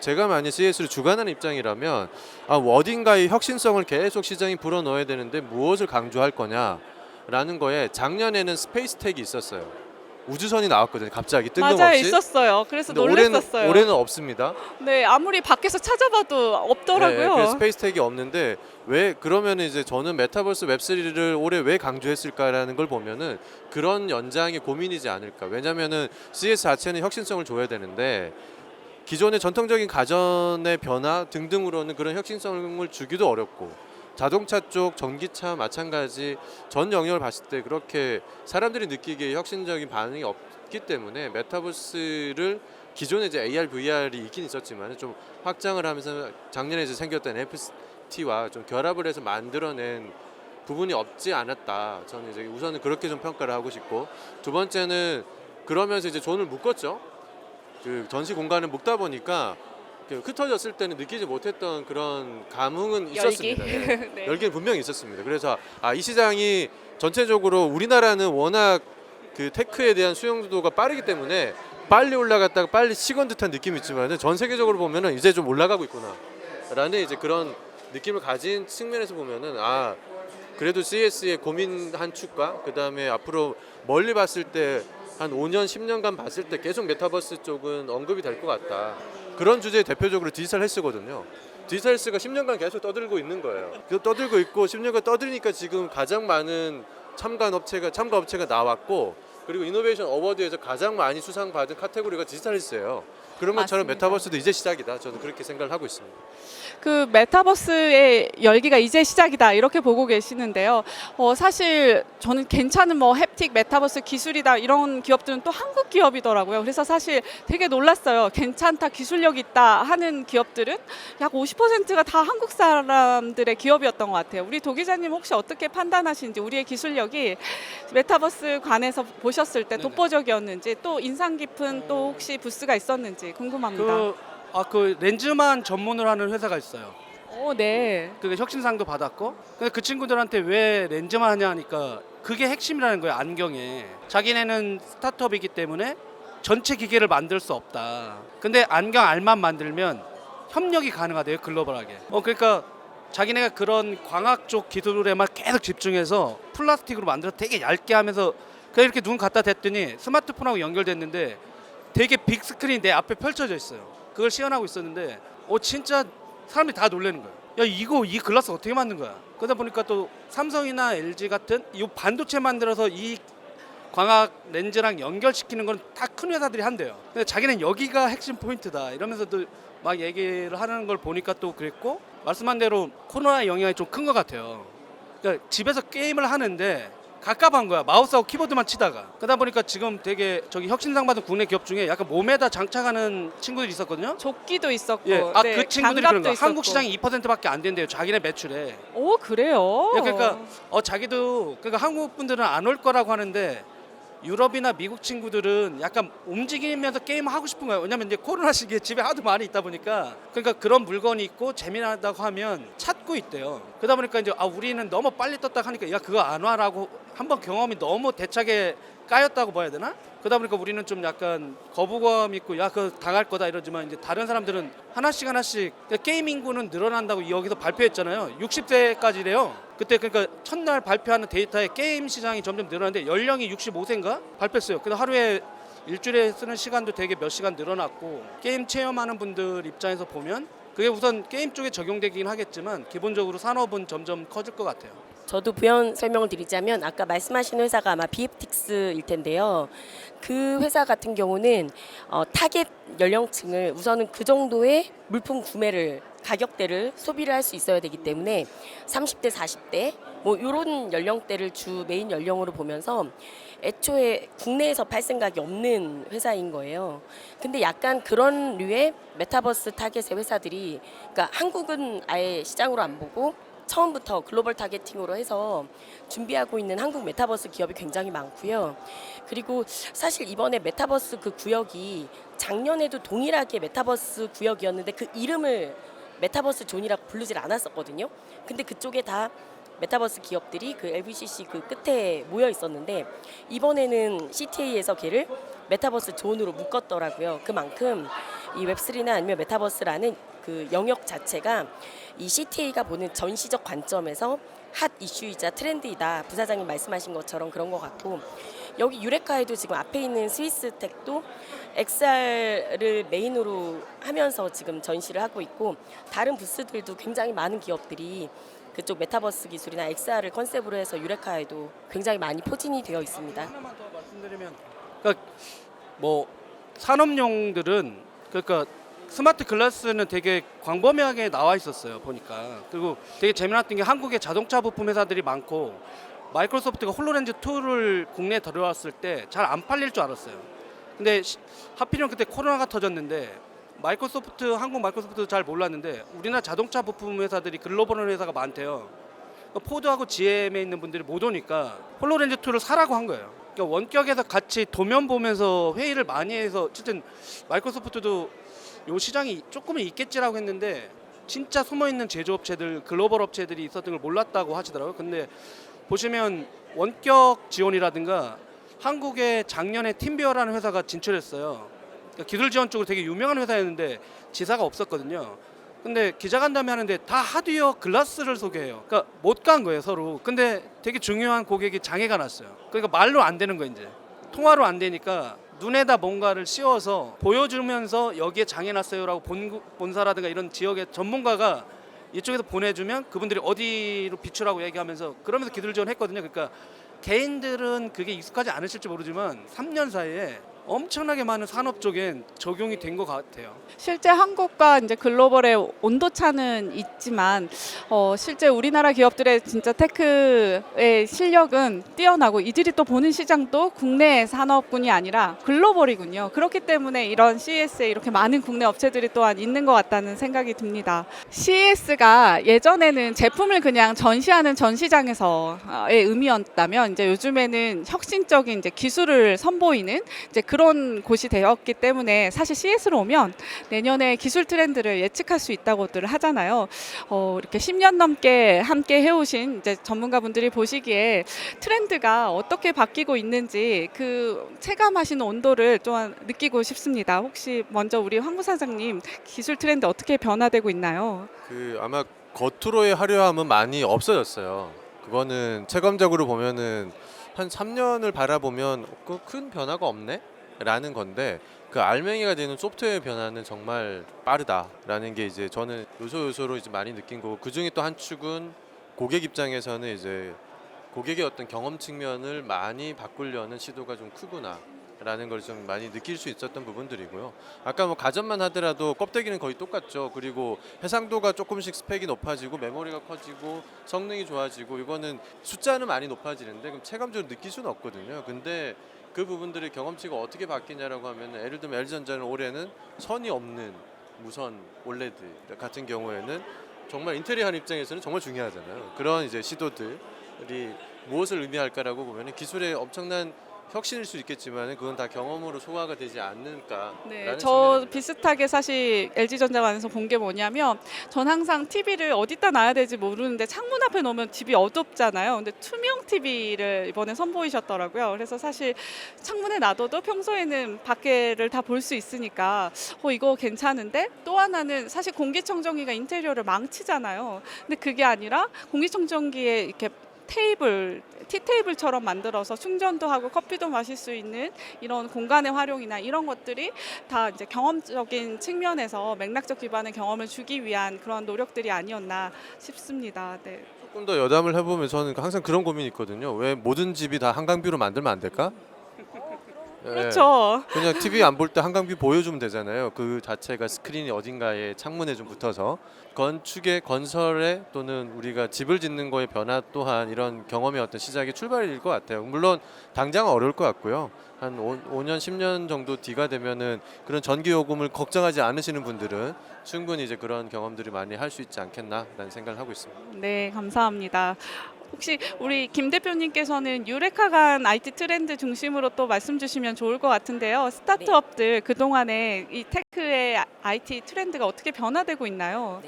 Speaker 2: 제가 만약 CES를 주관하는 입장이라면 어딘가의 혁신성을 계속 시장에 불어넣어야 되는데 무엇을 강조할 거냐라는 거에 작년에는 스페이스텍이 있었어요. 우주선이 나왔거든요. 갑자기 뜬금없이.
Speaker 1: 맞아요, 있었어요. 그래서
Speaker 2: 근데
Speaker 1: 놀랐었어요.
Speaker 2: 올해는 없습니다.
Speaker 1: 네, 아무리 밖에서 찾아봐도 없더라고요.
Speaker 2: 네, 그래서 스페이스텍이 없는데 왜 그러면 이제 저는 메타버스 웹3를 올해 왜 강조했을까라는 걸 보면은 그런 연장의 고민이지 않을까. 왜냐면은 CS 자체는 혁신성을 줘야 되는데 기존의 전통적인 가전의 변화 등등으로는 그런 혁신성을 주기도 어렵고 자동차 쪽 전기차 마찬가지 전 영역을 봤을 때 그렇게 사람들이 느끼기에 혁신적인 반응이 없기 때문에 메타버스를 기존에 이제 AR, VR이 있긴 있었지만 좀 확장을 하면서 작년에 이제 생겼던 FT와 좀 결합을 해서 만들어낸 부분이 없지 않았다. 저는 이제 우선은 그렇게 좀 평가를 하고 싶고 두 번째는 그러면서 이제 존을 묶었죠. 그 전시 공간을 묶다 보니까 흩어졌을 때는 느끼지 못했던 그런 감흥은 있었습니다.
Speaker 1: 열기?
Speaker 2: 네.
Speaker 1: 네.
Speaker 2: 열기는 분명히 있었습니다. 그래서 이 시장이 전체적으로 우리나라는 워낙 그 테크에 대한 수용도가 빠르기 때문에 빨리 올라갔다가 빨리 식은 듯한 느낌이 있지만 전 세계적으로 보면은 이제 좀 올라가고 있구나라는 이제 그런 느낌을 가진 측면에서 보면은 그래도 CES의 고민한 축과 그 다음에 앞으로 멀리 봤을 때 한 5년, 10년간 봤을 때 계속 메타버스 쪽은 언급이 될 것 같다. 그런 주제의 대표적으로 디지털 헬스거든요. 디지털 헬스가 10년간 계속 떠들고 있는 거예요. 떠들고 있고 10년간 떠드니까 지금 가장 많은 참가 업체가 나왔고 그리고 이노베이션 어워드에서 가장 많이 수상받은 카테고리가 디지털 헬스예요. 그런 것처럼
Speaker 1: 맞습니다.
Speaker 2: 메타버스도 이제 시작이다. 저는 그렇게 생각을 하고 있습니다.
Speaker 1: 그 메타버스의 열기가 이제 시작이다 이렇게 보고 계시는데요. 사실 저는 괜찮은 뭐 햅틱 메타버스 기술이다 이런 기업들은 또 한국 기업이더라고요. 그래서 사실 되게 놀랐어요. 괜찮다 기술력 있다 하는 기업들은 약 50%가 다 한국 사람들의 기업이었던 것 같아요. 우리 도 기자님 혹시 어떻게 판단하시는지 우리의 기술력이 메타버스 관해서 보셨을 때
Speaker 4: 네네.
Speaker 1: 독보적이었는지 또 인상 깊은 또 혹시 부스가 있었는지 궁금합니다.
Speaker 4: 그 렌즈만 전문으로 하는 회사가 있어요.
Speaker 1: 오, 네.
Speaker 4: 그 혁신상도 받았고 근데 그 친구들한테 왜 렌즈만 하냐 하니까 그게 핵심이라는 거예요. 안경에 자기네는 스타트업이기 때문에 전체 기계를 만들 수 없다. 근데 안경 알만 만들면 협력이 가능하대요. 글로벌하게. 그러니까 자기네가 그런 광학 쪽 기술에만 계속 집중해서 플라스틱으로 만들어서 되게 얇게 하면서 그냥 이렇게 눈 갖다 댔더니 스마트폰하고 연결됐는데 되게 빅 스크린이 내 앞에 펼쳐져 있어요. 그걸 시연하고 있었는데 진짜 사람들이 다 놀라는 거예요. 야 이 글라스 어떻게 만든 거야? 그러다 보니까 또 삼성이나 LG 같은 이 반도체 만들어서 이 광학 렌즈랑 연결시키는 건 다 큰 회사들이 한대요. 근데 자기는 여기가 핵심 포인트다 이러면서도 막 얘기를 하는 걸 보니까 또 그랬고 말씀한 대로 코로나 영향이 좀 큰 것 같아요. 그러니까 집에서 게임을 하는데 갑갑한 거야. 마우스하고 키보드만 치다가. 그러다 보니까 지금 되게 혁신상 받은 국내 기업 중에 약간 몸에다 장착하는 친구들이 있었거든요.
Speaker 1: 조끼도 있었고,
Speaker 4: 예,
Speaker 1: 네,
Speaker 4: 그 친구들이
Speaker 1: 장갑도
Speaker 4: 그런 거야.
Speaker 1: 있었고.
Speaker 4: 한국 시장이 2%밖에 안 된대요. 자기네 매출에.
Speaker 1: 오, 그래요?
Speaker 4: 예, 그러니까 자기도 그러니까 한국 분들은 안 올 거라고 하는데 유럽이나 미국 친구들은 약간 움직이면서 게임 하고 싶은 거예요. 왜냐면 이제 코로나 시기에 집에 하도 많이 있다 보니까 그러니까 그런 물건이 있고 재미나다고 하면 찾고 있대요. 그러다 보니까 이제 우리는 너무 빨리 떴다 하니까 야 그거 안 와라고 한번 경험이 너무 대차게 까였다고 봐야 되나? 그러다 보니까 우리는 좀 약간 거부감 있고 야 그거 당할 거다 이러지만 이제 다른 사람들은 하나씩 그러니까 게임 인구는 늘어난다고 여기서 발표했잖아요. 60세까지래요. 그때 그러니까 첫날 발표하는 데이터에 게임 시장이 점점 늘어나는데 연령이 65세인가 발표했어요. 근데 하루에 일주일에 쓰는 시간도 되게 몇 시간 늘어났고 게임 체험하는 분들 입장에서 보면 그게 우선 게임 쪽에 적용되긴 하겠지만 기본적으로 산업은 점점 커질 것 같아요.
Speaker 3: 저도 부연 설명을 드리자면 아까 말씀하신 회사가 아마 비앱틱스일 텐데요. 그 회사 같은 경우는 타겟 연령층을 우선은 그 정도의 물품 구매를 가격대를 소비를 할 수 있어야 되기 때문에 30대, 40대 뭐 이런 연령대를 주 메인 연령으로 보면서 애초에 국내에서 팔 생각이 없는 회사인 거예요. 근데 약간 그런 류의 메타버스 타겟의 회사들이 그러니까 한국은 아예 시장으로 안 보고 처음부터 글로벌 타겟팅으로 해서 준비하고 있는 한국 메타버스 기업이 굉장히 많고요. 그리고 사실 이번에 메타버스 그 구역이 작년에도 동일하게 메타버스 구역이었는데 그 이름을 메타버스 존이라고 부르질 않았었거든요. 근데 그쪽에 다 메타버스 기업들이 그 LVCC 그 끝에 모여 있었는데 이번에는 CTA에서 걔를 메타버스 존으로 묶었더라고요. 그만큼 이 웹3나 아니면 메타버스라는 그 영역 자체가 이 CTA가 보는 전시적 관점에서 핫 이슈이자 트렌드이다. 부사장님 말씀하신 것처럼 그런 것 같고 여기 유레카에도 지금 앞에 있는 스위스텍도 XR을 메인으로 하면서 지금 전시를 하고 있고 다른 부스들도 굉장히 많은 기업들이 그쪽 메타버스 기술이나 XR을 컨셉으로 해서 유레카에도 굉장히 많이 포진이 되어 있습니다.
Speaker 4: 하나만 더 말씀드리면 그러니까 뭐 산업용들은 그러니까 스마트 글라스는 되게 광범위하게 나와 있었어요 보니까. 그리고 되게 재미났던 게 한국의 자동차 부품 회사들이 많고 마이크로소프트가 홀로렌즈 2를 국내에 들어왔을 때 잘 안 팔릴 줄 알았어요. 근데 하필이면 그때 코로나가 터졌는데 한국 마이크로소프트도 잘 몰랐는데 우리나라 자동차 부품 회사들이 글로벌 회사가 많대요. 그러니까 포드하고 GM에 있는 분들이 못 오니까 홀로렌즈 2를 사라고 한 거예요. 그러니까 원격에서 같이 도면 보면서 회의를 많이 해서 어쨌든 마이크로소프트도 요 시장이 조금은 있겠지라고 했는데 진짜 숨어있는 제조업체들 글로벌 업체들이 있었던 걸 몰랐다고 하시더라고요. 근데 보시면 원격 지원이라든가 한국에 작년에 팀비어라는 회사가 진출했어요. 그러니까 기술 지원 쪽으로 되게 유명한 회사였는데 지사가 없었거든요. 근데 기자간담회 하는데 다 하드웨어 글라스를 소개해요. 그러니까 못 간 거예요 서로. 근데 되게 중요한 고객이 장애가 났어요. 그러니까 말로 안 되는 거예요 이제. 통화로 안 되니까 눈에다 뭔가를 씌워서 보여주면서 여기에 장애 났어요라고 본사라든가 이런 지역의 전문가가 이쪽에서 보내주면 그분들이 어디로 비추라고 얘기하면서 그러면서 기술 지원했거든요. 그러니까 개인들은 그게 익숙하지 않으실지 모르지만 3년 사이에 엄청나게 많은 산업 쪽엔 적용이 된 것 같아요.
Speaker 1: 실제 한국과 이제 글로벌의 온도차는 있지만 실제 우리나라 기업들의 진짜 테크의 실력은 뛰어나고 이들이 또 보는 시장도 국내 산업군이 아니라 글로벌이군요. 그렇기 때문에 이런 CES에 이렇게 많은 국내 업체들이 또한 있는 것 같다는 생각이 듭니다. CES가 예전에는 제품을 그냥 전시하는 전시장에서의 의미였다면 이제 요즘에는 혁신적인 이제 기술을 선보이는 이제 그런 곳이 되었기 때문에 사실 CES로 오면 내년에 기술 트렌드를 예측할 수 있다고들 하잖아요. 이렇게 10년 넘게 함께 해오신 이제 전문가분들이 보시기에 트렌드가 어떻게 바뀌고 있는지 그 체감하시는 온도를 좀 느끼고 싶습니다. 혹시 먼저 우리 황 부사장님 기술 트렌드 어떻게 변화되고 있나요?
Speaker 2: 아마 겉으로의 화려함은 많이 없어졌어요. 그거는 체감적으로 보면은 한 3년을 바라보면 큰 변화가 없네? 라는 건데 그 알맹이가 되는 소프트웨어 변화는 정말 빠르다라는 게 이제 저는 요소로 이제 많이 느낀 거고 그 중에 또 한 축은 고객 입장에서는 이제 고객의 어떤 경험 측면을 많이 바꾸려는 시도가 좀 크구나. 라는 걸 좀 많이 느낄 수 있었던 부분들이고요. 아까 뭐 가전만 하더라도 껍데기는 거의 똑같죠. 그리고 해상도가 조금씩 스펙이 높아지고 메모리가 커지고 성능이 좋아지고 이거는 숫자는 많이 높아지는데 그럼 체감적으로 느낄 수는 없거든요. 근데 그 부분들의 경험치가 어떻게 바뀌냐라고 하면 예를 들면 LG전자는 올해는 선이 없는 무선 OLED 같은 경우에는 정말 인테리어 입장에서는 정말 중요하잖아요. 그런 이제 시도들이 무엇을 의미할까라고 보면 기술의 엄청난 혁신일 수 있겠지만 그건 다 경험으로 소화가 되지 않을까.
Speaker 1: 네, 저 비슷하게 사실 LG전자관에서 본 게 뭐냐면 전 항상 TV를 어디다 놔야 될지 모르는데 창문 앞에 놓으면 집이 어둡잖아요. 근데 투명 TV를 이번에 선보이셨더라고요. 그래서 사실 창문에 놔둬도 평소에는 밖에를 다 볼 수 있으니까 이거 괜찮은데, 또 하나는 사실 공기청정기가 인테리어를 망치잖아요. 근데 그게 아니라 공기청정기에 이렇게 티테이블처럼 만들어서 충전도 하고 커피도 마실 수 있는 이런 공간의 활용이나 이런 것들이 다 이제 경험적인 측면에서 맥락적 기반의 경험을 주기 위한 그런 노력들이 아니었나 싶습니다. 네.
Speaker 2: 조금 더 여담을 해보면 저는 항상 그런 고민이 있거든요. 왜 모든 집이 다 한강뷰로 만들면 안 될까? 예.
Speaker 1: 그렇죠.
Speaker 2: 그냥 TV 안 볼 때 한강뷰 보여주면 되잖아요. 그 자체가 스크린이 어딘가에 창문에 좀 붙어서 건축의 건설에 또는 우리가 집을 짓는 거의 변화 또한 이런 경험의 어떤 시작의 출발일 것 같아요. 물론 당장은 어려울 것 같고요. 한 5년, 10년 정도 뒤가 되면은 그런 전기 요금을 걱정하지 않으시는 분들은 충분히 이제 그런 경험들을 많이 할 수 있지 않겠나라는 생각을 하고 있습니다.
Speaker 1: 네, 감사합니다. 혹시 우리 김 대표님께서는 유레카 간 IT 트렌드 중심으로 또 말씀 주시면 좋을 것 같은데요. 스타트업들 그동안에 이 테크의 IT 트렌드가 어떻게 변화되고 있나요?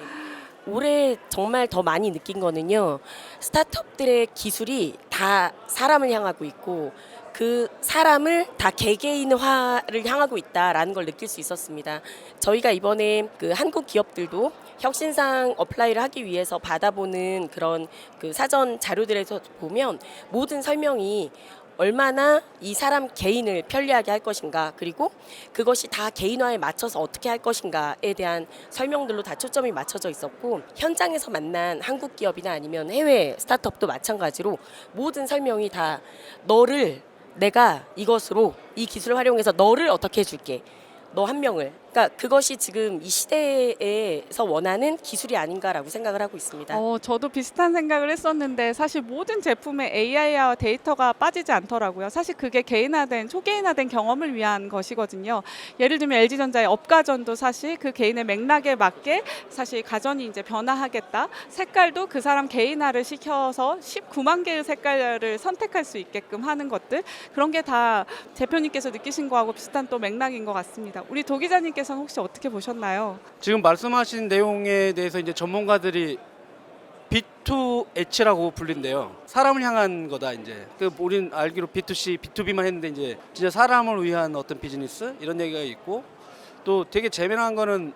Speaker 3: 올해 정말 더 많이 느낀 거는요. 스타트업들의 기술이 다 사람을 향하고 있고 그 사람을 다 개개인화를 향하고 있다라는 걸 느낄 수 있었습니다. 저희가 이번에 그 한국 기업들도 혁신상 어플라이를 하기 위해서 받아보는 그런 그 사전 자료들에서 보면 모든 설명이 얼마나 이 사람 개인을 편리하게 할 것인가, 그리고 그것이 다 개인화에 맞춰서 어떻게 할 것인가에 대한 설명들로 다 초점이 맞춰져 있었고, 현장에서 만난 한국 기업이나 아니면 해외 스타트업도 마찬가지로 모든 설명이 다 내가 이것으로 이 기술을 활용해서 너를 어떻게 해줄게, 너 한 명을. 그러니까 그것이 지금 이 시대에서 원하는 기술이 아닌가라고 생각을 하고 있습니다.
Speaker 1: 저도 비슷한 생각을 했었는데 사실 모든 제품에 AI와 데이터가 빠지지 않더라고요. 사실 그게 초개인화된 경험을 위한 것이거든요. 예를 들면 LG전자의 업가전도 사실 그 개인의 맥락에 맞게 사실 가전이 이제 변화하겠다. 색깔도 그 사람 개인화를 시켜서 19만 개의 색깔을 선택할 수 있게끔 하는 것들, 그런 게 다 대표님께서 느끼신 거하고 비슷한 또 맥락인 것 같습니다. 우리 도 기자님께서는 혹시 어떻게 보셨나요?
Speaker 4: 지금 말씀하신 내용에 대해서 이제 전문가들이 B2H라고 불린대요. 사람을 향한 거다 이제. 우린 알기로 B2C, B2B만 했는데 이제 진짜 사람을 위한 어떤 비즈니스 이런 얘기가 있고, 또 되게 재미난 거는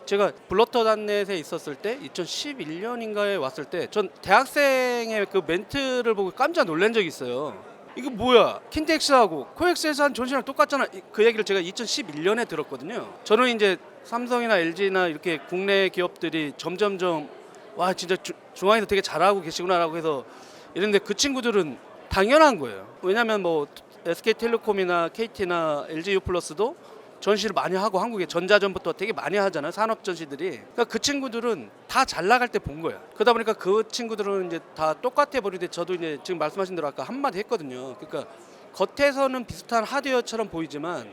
Speaker 4: 제가 블러터닷넷에 있었을 때 2011년인가에 왔을 때 전 대학생의 그 멘트를 보고 깜짝 놀란 적이 있어요. 이거 뭐야? 킨텍스하고 코엑스에서 한 전시랑 똑같잖아. 그 얘기를 제가 2011년에 들었거든요. 저는 이제 삼성이나 LG나 이렇게 국내 기업들이 점점점 와 진짜 중앙에서 되게 잘하고 계시구나라고 해서 이랬는데 그 친구들은 당연한 거예요. 왜냐하면 뭐 SK텔레콤이나 KT나 LG유플러스도 전시를 많이 하고 한국에 전자전부터 되게 많이 하잖아요. 산업 전시들이. 그러니까 그 친구들은 다 잘 나갈 때 본 거예요. 그러다 보니까 그 친구들은 이제 다 똑같아 버리는데, 저도 이제 지금 말씀하신 대로 아까 한마디 했거든요. 그러니까 겉에서는 비슷한 하드웨어처럼 보이지만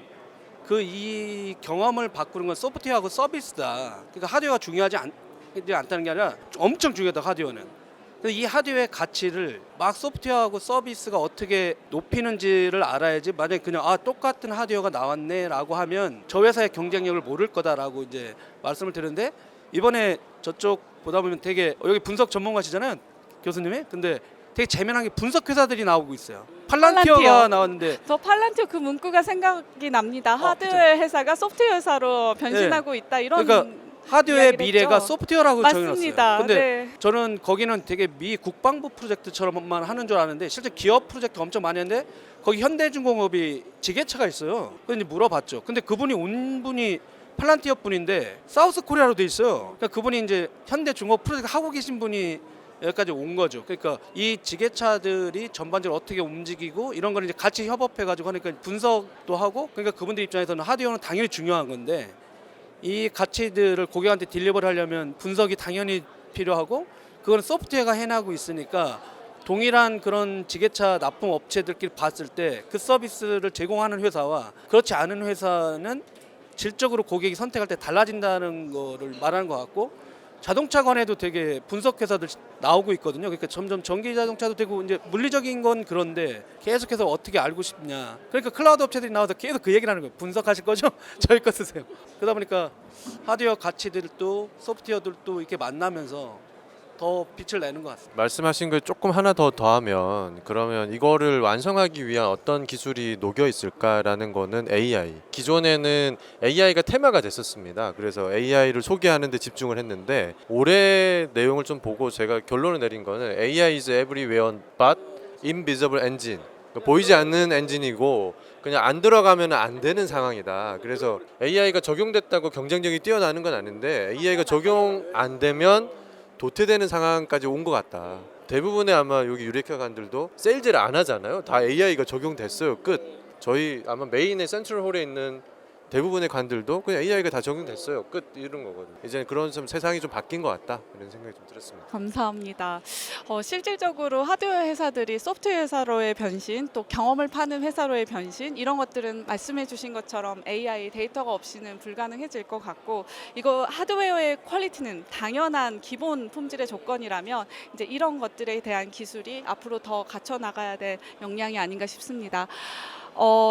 Speaker 4: 그 이 경험을 바꾸는 건 소프트웨어하고 서비스다. 그러니까 하드웨어가 중요하지 않다는 게 아니라 엄청 중요하다, 하드웨어는. 이 하드웨어의 가치를 막 소프트웨어하고 서비스가 어떻게 높이는지를 알아야지, 만약에 그냥 똑같은 하드웨어가 나왔네라고 하면 저 회사의 경쟁력을 모를 거다라고 이제 말씀을 드렸는데, 이번에 저쪽 보다 보면 되게 여기 분석 전문가시잖아요, 교수님이. 근데 되게 재미난 게 분석 회사들이 나오고 있어요. 팔란티어가 나왔는데,
Speaker 1: 저 팔란티어 그 문구가 생각이 납니다. 하드웨어 회사가 소프트웨어 회사로 변신하고 있다, 이런.
Speaker 4: 그러니까 하드웨어의
Speaker 1: 이야기를
Speaker 4: 미래가
Speaker 1: 했죠.
Speaker 4: 소프트웨어라고
Speaker 1: 맞습니다.
Speaker 4: 정해놨어요. 근데
Speaker 1: 네.
Speaker 4: 저는 거기는 되게 미 국방부 프로젝트처럼만 하는 줄 아는데 실제 기업 프로젝트 엄청 많이 했는데 거기 현대중공업이 지게차가 있어요. 그래서 물어봤죠. 근데 그분이 온 분이 팔란티어 분인데 사우스 코리아로 돼 있어요. 그러니까 그분이 이제 현대중공업 프로젝트 하고 계신 분이 여기까지 온 거죠. 그러니까 이 지게차들이 전반적으로 어떻게 움직이고 이런 거를 이제 같이 협업해가지고 하니까 분석도 하고, 그러니까 그분들 입장에서는 하드웨어는 당연히 중요한 건데 이 가치들을 고객한테 딜리버를 하려면 분석이 당연히 필요하고, 그건 소프트웨어가 해나가고 있으니까 동일한 그런 지게차 납품 업체들끼리 봤을 때 그 서비스를 제공하는 회사와 그렇지 않은 회사는 질적으로 고객이 선택할 때 달라진다는 거를 말하는 것 같고, 자동차관에도 되게 분석 회사들 나오고 있거든요. 그러니까 점점 전기 자동차도 되고 이제 물리적인 건 그런데 계속해서 어떻게 알고 싶냐. 그러니까 클라우드 업체들이 나와서 계속 그 얘기를 하는 거예요. 분석하실 거죠? 저희 거 쓰세요. 그러다 보니까 하드웨어 가치들도 소프트웨어들도 이렇게 만나면서 더 빛을 내는 것 같습니다.
Speaker 2: 말씀하신 걸 조금 하나 더 더하면 그러면 이거를 완성하기 위한 어떤 기술이 녹여 있을까라는 거는 AI. 기존에는 AI가 테마가 됐었습니다. 그래서 AI를 소개하는 데 집중을 했는데 올해 내용을 좀 보고 제가 결론을 내린 거는 AI is everywhere but invisible engine. 그러니까 보이지 않는 엔진이고 그냥 안 들어가면 안 되는 상황이다. 그래서 AI가 적용됐다고 경쟁력이 뛰어나는 건 아닌데 AI가 적용 안 되면 도태되는 상황까지 온 것 같다. 대부분의 아마 여기 유레카 관들도 세일즈를 안 하잖아요. 다 AI가 적용됐어요. 끝. 저희 아마 메인의 센트럴홀에 있는 대부분의 관들도 그냥 AI가 다 적용됐어요. 끝. 이런 거거든요. 이제 그런 좀 세상이 좀 바뀐 것 같다. 이런 생각이 좀 들었습니다.
Speaker 1: 감사합니다. 실질적으로 하드웨어 회사들이 소프트웨어 회사로의 변신, 또 경험을 파는 회사로의 변신 이런 것들은 말씀해 주신 것처럼 AI 데이터가 없이는 불가능해질 것 같고 이거 하드웨어의 퀄리티는 당연한 기본 품질의 조건이라면 이제 이런 것들에 대한 기술이 앞으로 더 갖춰 나가야 될 역량이 아닌가 싶습니다.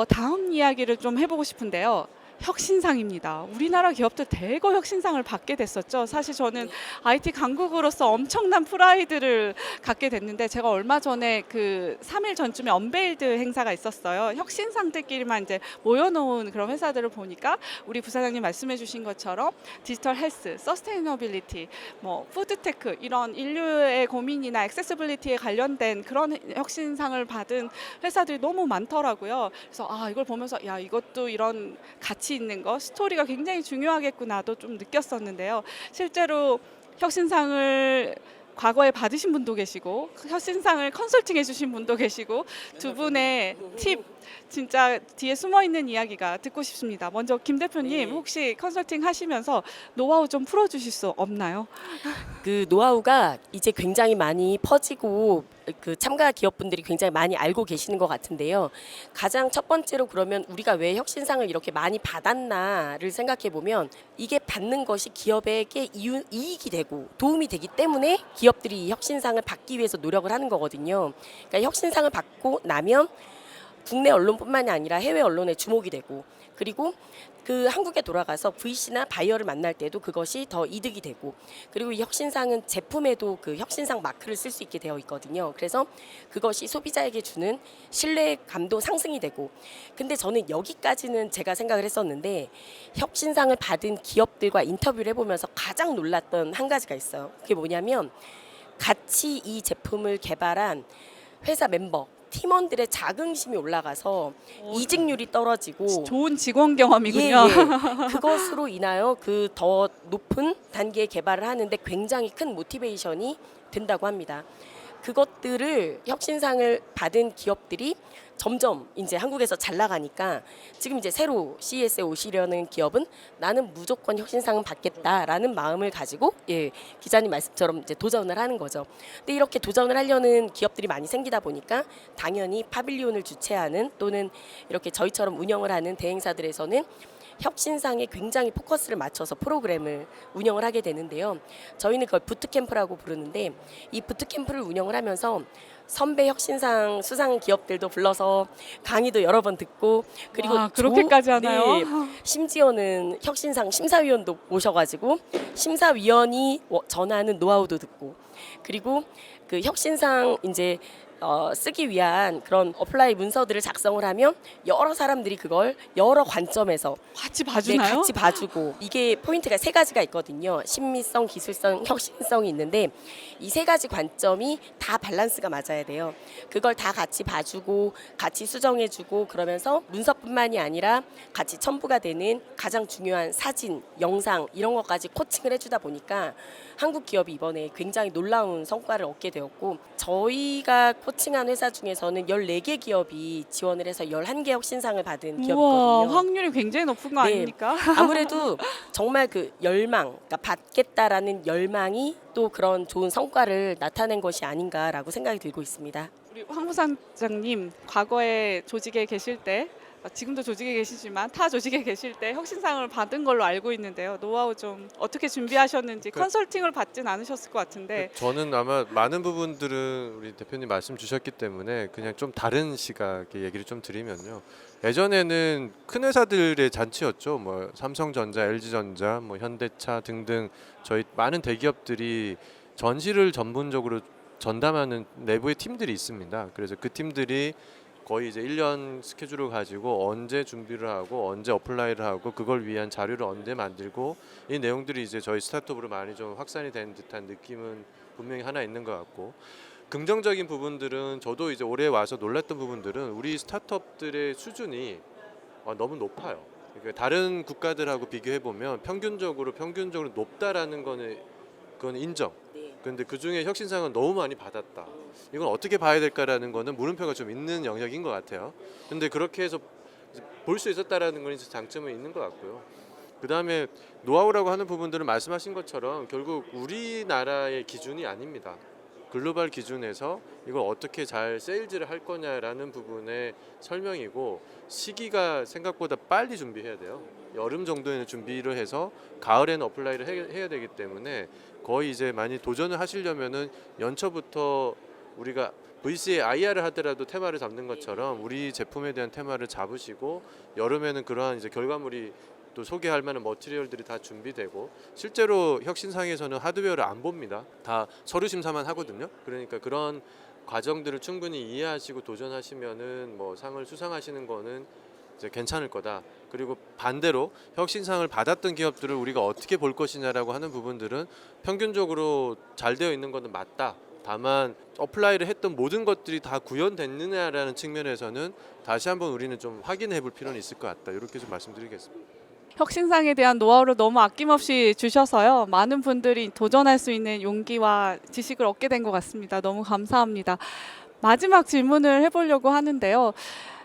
Speaker 1: 다음 이야기를 좀 해보고 싶은데요. 혁신상입니다. 우리나라 기업들 대거 혁신상을 받게 됐었죠. 사실 저는 IT 강국으로서 엄청난 프라이드를 갖게 됐는데 제가 얼마 전에 그 3일 전쯤에 언베일드 행사가 있었어요. 혁신상들끼리만 이제 모여놓은 그런 회사들을 보니까 우리 부사장님 말씀해주신 것처럼 디지털 헬스, 서스테이너빌리티, 뭐 푸드테크 이런 인류의 고민이나 액세시빌리티에 관련된 그런 혁신상을 받은 회사들이 너무 많더라고요. 그래서 이걸 보면서 야 이것도 이런 가치 있는 거 스토리가 굉장히 중요하겠구나도 좀 느꼈었는데요. 실제로 혁신상을 과거에 받으신 분도 계시고 혁신상을 컨설팅 해주신 분도 계시고 두 분의 팁 진짜 뒤에 숨어 있는 이야기가 듣고 싶습니다. 먼저 김 대표님 혹시 컨설팅 하시면서 노하우 좀 풀어주실 수 없나요?
Speaker 3: 그 노하우가 이제 굉장히 많이 퍼지고 그 참가 기업분들이 굉장히 많이 알고 계시는 것 같은데요. 가장 첫 번째로 그러면 우리가 왜 혁신상을 이렇게 많이 받았나를 생각해 보면 이게 받는 것이 기업에게 이익이 되고 도움이 되기 때문에 기업들이 이 혁신상을 받기 위해서 노력을 하는 거거든요. 그러니까 혁신상을 받고 나면 국내 언론뿐만이 아니라 해외 언론에 주목이 되고 그리고 그 한국에 돌아가서 VC나 바이어를 만날 때도 그것이 더 이득이 되고 그리고 이 혁신상은 제품에도 그 혁신상 마크를 쓸 수 있게 되어 있거든요. 그래서 그것이 소비자에게 주는 신뢰감도 상승이 되고 근데 저는 여기까지는 제가 생각을 했었는데 혁신상을 받은 기업들과 인터뷰를 해보면서 가장 놀랐던 한 가지가 있어요. 그게 뭐냐면 같이 이 제품을 개발한 회사 멤버 팀원들의 자긍심이 올라가서 이직률이 떨어지고
Speaker 1: 좋은 직원 경험이군요.
Speaker 3: 예. 그것으로 인하여 그 더 높은 단계의 개발을 하는데 굉장히 큰 모티베이션이 된다고 합니다. 그것들을 혁신상을 받은 기업들이 점점 이제 한국에서 잘 나가니까 지금 이제 새로 CES에 오시려는 기업은 나는 무조건 혁신상은 받겠다라는 마음을 가지고 기자님 말씀처럼 이제 도전을 하는 거죠. 근데 이렇게 도전을 하려는 기업들이 많이 생기다 보니까 당연히 파빌리온을 주최하는 또는 이렇게 저희처럼 운영을 하는 대행사들에서는 혁신상에 굉장히 포커스를 맞춰서 프로그램을 운영을 하게 되는데요. 저희는 그걸 부트캠프라고 부르는데 이 부트캠프를 운영을 하면서 선배 혁신상 수상 기업들도 불러서 강의도 여러 번 듣고 그리고
Speaker 1: 그렇게까지 하나요?
Speaker 3: 네, 심지어는 혁신상 심사위원도 모셔가지고 심사위원이 전하는 노하우도 듣고 그리고 그 혁신상 이제 쓰기 위한 그런 어플라이 문서들을 작성을 하면 여러 사람들이 그걸 여러 관점에서
Speaker 1: 같이 봐주나요?
Speaker 3: 같이 봐주고 이게 포인트가 세 가지가 있거든요. 신미성, 기술성, 혁신성이 있는데 이 세 가지 관점이 다 밸런스가 맞아야 돼요. 그걸 다 같이 봐주고 같이 수정해주고 그러면서 문서뿐만이 아니라 같이 첨부가 되는 가장 중요한 사진, 영상 이런 것까지 코칭을 해주다 보니까 한국 기업이 이번에 굉장히 놀라운 성과를 얻게 되었고 저희가 코칭한 회사 중에서는 14개 기업이 지원을 해서 11개 혁신상을 받은 기업이거든요.
Speaker 1: 확률이 굉장히 높은 거
Speaker 3: 네.
Speaker 1: 아닙니까?
Speaker 3: 아무래도 정말 그 열망, 그러니까 받겠다라는 열망이 또 그런 좋은 성과를 나타낸 것이 아닌가라고 생각이 들고 있습니다.
Speaker 1: 우리 황 부사장님 과거에 조직에 계실 때 지금도 조직에 계시지만 타 조직에 계실 때 혁신상을 받은 걸로 알고 있는데요. 노하우 좀 어떻게 준비하셨는지 컨설팅을 받진 않으셨을 것 같은데.
Speaker 2: 저는 아마 많은 부분들은 우리 대표님 말씀 주셨기 때문에 그냥 좀 다른 시각의 얘기를 좀 드리면요. 예전에는 큰 회사들의 잔치였죠. 뭐 삼성전자, LG전자, 뭐 현대차 등등 저희 많은 대기업들이 전시를 전문적으로 전담하는 내부의 팀들이 있습니다. 그래서 그 팀들이 거의 이제 1년 스케줄을 가지고 언제 준비를 하고 언제 어플라이를 하고 그걸 위한 자료를 언제 만들고 이 내용들이 이제 저희 스타트업으로 많이 좀 확산이 된 듯한 느낌은 분명히 하나 있는 것 같고, 긍정적인 부분들은 저도 이제 올해 와서 놀랐던 부분들은 우리 스타트업들의 수준이 너무 높아요. 그러니까 다른 국가들하고 비교해 보면 평균적으로 높다라는 거는 그건 인정.
Speaker 3: 네.
Speaker 2: 그런데 그 중에 혁신상은 너무 많이 받았다. 이건 어떻게 봐야 될까라는 거는 물음표가 좀 있는 영역인 것 같아요. 근데 그렇게 해서 볼 수 있었다라는 건 이제 장점은 있는 것 같고요. 그 다음에 노하우라고 하는 부분들은 말씀하신 것처럼 결국 우리나라의 기준이 아닙니다. 글로벌 기준에서 이걸 어떻게 잘 세일즈를 할 거냐라는 부분의 설명이고, 시기가 생각보다 빨리 준비해야 돼요. 여름 정도에는 준비를 해서 가을에는 어플라이를 해야 되기 때문에 거의 이제 많이 도전을 하시려면은 연초부터 우리가 VC에 IR을 하더라도 테마를 잡는 것처럼 우리 제품에 대한 테마를 잡으시고, 여름에는 그러한 이제 결과물이 또 소개할 만한 머티리얼들이 다 준비되고, 실제로 혁신상에서는 하드웨어를 안 봅니다. 다 서류 심사만 하거든요. 그러니까 그런 과정들을 충분히 이해하시고 도전하시면은 뭐 상을 수상하시는 거는 이제 괜찮을 거다. 그리고 반대로 혁신상을 받았던 기업들을 우리가 어떻게 볼 것이냐라고 하는 부분들은 평균적으로 잘 되어 있는 것은 맞다. 다만 어플라이를 했던 모든 것들이 다 구현됐느냐라는 측면에서는 다시 한번 우리는 좀 확인해 볼 필요는 있을 것 같다. 이렇게 좀 말씀드리겠습니다.
Speaker 1: 혁신상에 대한 노하우를 너무 아낌없이 주셔서요. 많은 분들이 도전할 수 있는 용기와 지식을 얻게 된 것 같습니다. 너무 감사합니다. 마지막 질문을 해보려고 하는데요.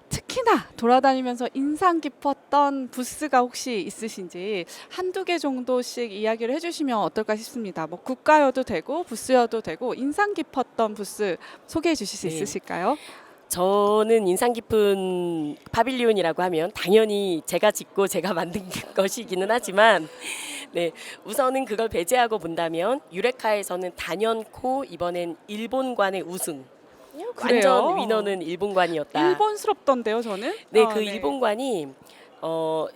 Speaker 1: 특히나 돌아다니면서 인상 깊었던 부스가 혹시 있으신지 한두 개 정도씩 이야기를 해주시면 어떨까 싶습니다. 뭐 국가여도 되고 부스여도 되고 인상 깊었던 부스 소개해 주실 수
Speaker 3: 네.
Speaker 1: 있으실까요?
Speaker 3: 저는 인상 깊은 파빌리온이라고 하면 당연히 제가 짓고 제가 만든 것이기는 하지만, 네, 우선은 그걸 배제하고 본다면 유레카에서는 단연코 이번엔 일본관의 우승.
Speaker 1: 그래요?
Speaker 3: 완전 위너는 일본관이었다.
Speaker 1: 일본스럽던데요, 저는?
Speaker 3: 네,
Speaker 1: 아,
Speaker 3: 그 일본관이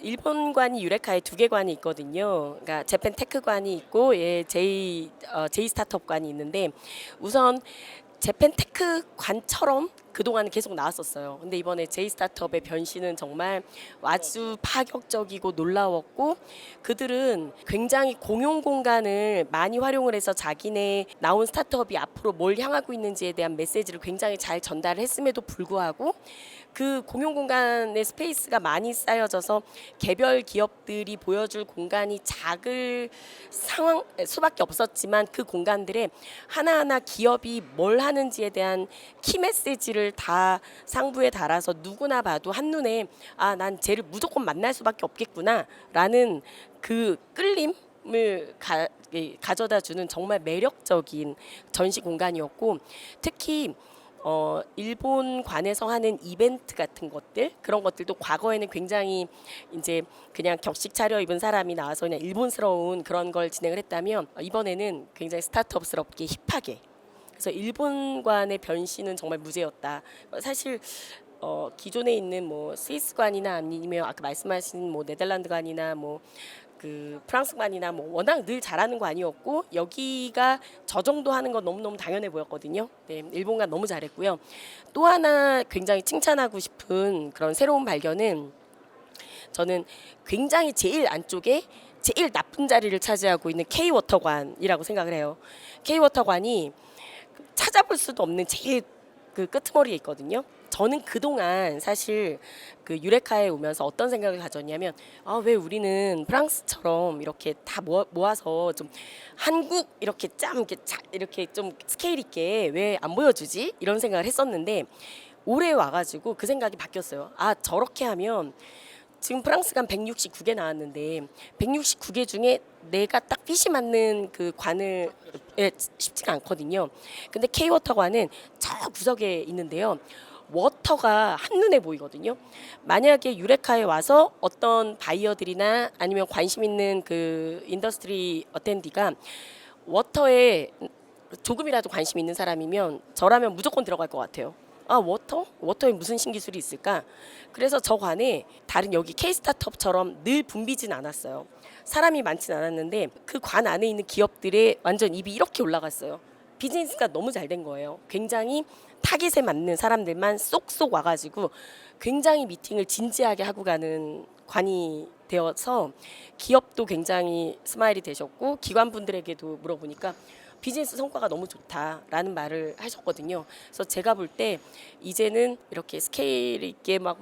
Speaker 3: 일본관이 유레카에 2개 관이 있거든요. 그러니까 재팬 테크관이 있고 제이 스타트업관이 있는데, 우선 재팬 테크관처럼 그동안 계속 나왔었어요. 근데 이번에 제이 스타트업의 변신은 정말 아주 파격적이고 놀라웠고, 그들은 굉장히 공용 공간을 많이 활용을 해서 자기네 나온 스타트업이 앞으로 뭘 향하고 있는지에 대한 메시지를 굉장히 잘 전달을 했음에도 불구하고 그 공용 공간의 스페이스가 많이 쌓여져서 개별 기업들이 보여줄 공간이 작을 상황 수밖에 없었지만, 그 공간들에 하나하나 기업이 뭘 하는지에 대한 키 메시지를 다 상부에 달아서 누구나 봐도 한눈에 난 쟤를 무조건 만날 수밖에 없겠구나라는 그 끌림을 가져다 주는 정말 매력적인 전시 공간이었고, 특히 일본관에서 하는 이벤트 같은 것들, 그런 것들도 과거에는 굉장히 이제 그냥 격식 차려입은 사람이 나와서 그냥 일본스러운 그런 걸 진행을 했다면, 이번에는 굉장히 스타트업스럽게 힙하게, 그래서 일본관의 변신은 정말 무죄였다. 사실 기존에 있는 뭐 스위스관이나 아니면 아까 말씀하신 뭐 네덜란드관이나 뭐 그 프랑스관이나 뭐 워낙 늘 잘하는 관이었고, 여기가 저 정도 하는 건 너무너무 당연해 보였거든요. 네, 일본관 너무 잘했고요. 또 하나 굉장히 칭찬하고 싶은 그런 새로운 발견은, 저는 굉장히 제일 안쪽에 제일 나쁜 자리를 차지하고 있는 K워터관이라고 생각을 해요. K워터관이 찾아볼 수도 없는 제일 그 끄트머리에 있거든요. 저는 그동안 사실 그 유레카에 오면서 어떤 생각을 가졌냐면, 왜 우리는 프랑스처럼 이렇게 다 모아서 좀 한국 이렇게 이렇게 좀 스케일 있게 왜 안 보여주지? 이런 생각을 했었는데, 올해 와가지고 그 생각이 바뀌었어요. 저렇게 하면 지금 프랑스관 169개 나왔는데 169개 중에 내가 딱 핏이 맞는 그 관을 쉽지가 않거든요. 근데 K워터관은 저 구석에 있는데요. 워터가 한눈에 보이거든요. 만약에 유레카에 와서 어떤 바이어들이나 아니면 관심 있는 그 인더스트리 어텐디가 워터에 조금이라도 관심 있는 사람이면 저라면 무조건 들어갈 것 같아요. 아, 워터? 워터에 무슨 신기술이 있을까? 그래서 저 관에 다른 여기 K-스타트업처럼 늘 붐비진 않았어요. 사람이 많진 않았는데 그 관 안에 있는 기업들의 완전 입이 이렇게 올라갔어요. 비즈니스가 너무 잘 된 거예요. 굉장히 타깃에 맞는 사람들만 쏙쏙 와가지고 굉장히 미팅을 진지하게 하고 가는 관이 되어서 기업도 굉장히 스마일이 되셨고 기관분들에게도 물어보니까 비즈니스 성과가 너무 좋다라는 말을 하셨거든요. 그래서 제가 볼 때 이제는 이렇게 스케일 있게 막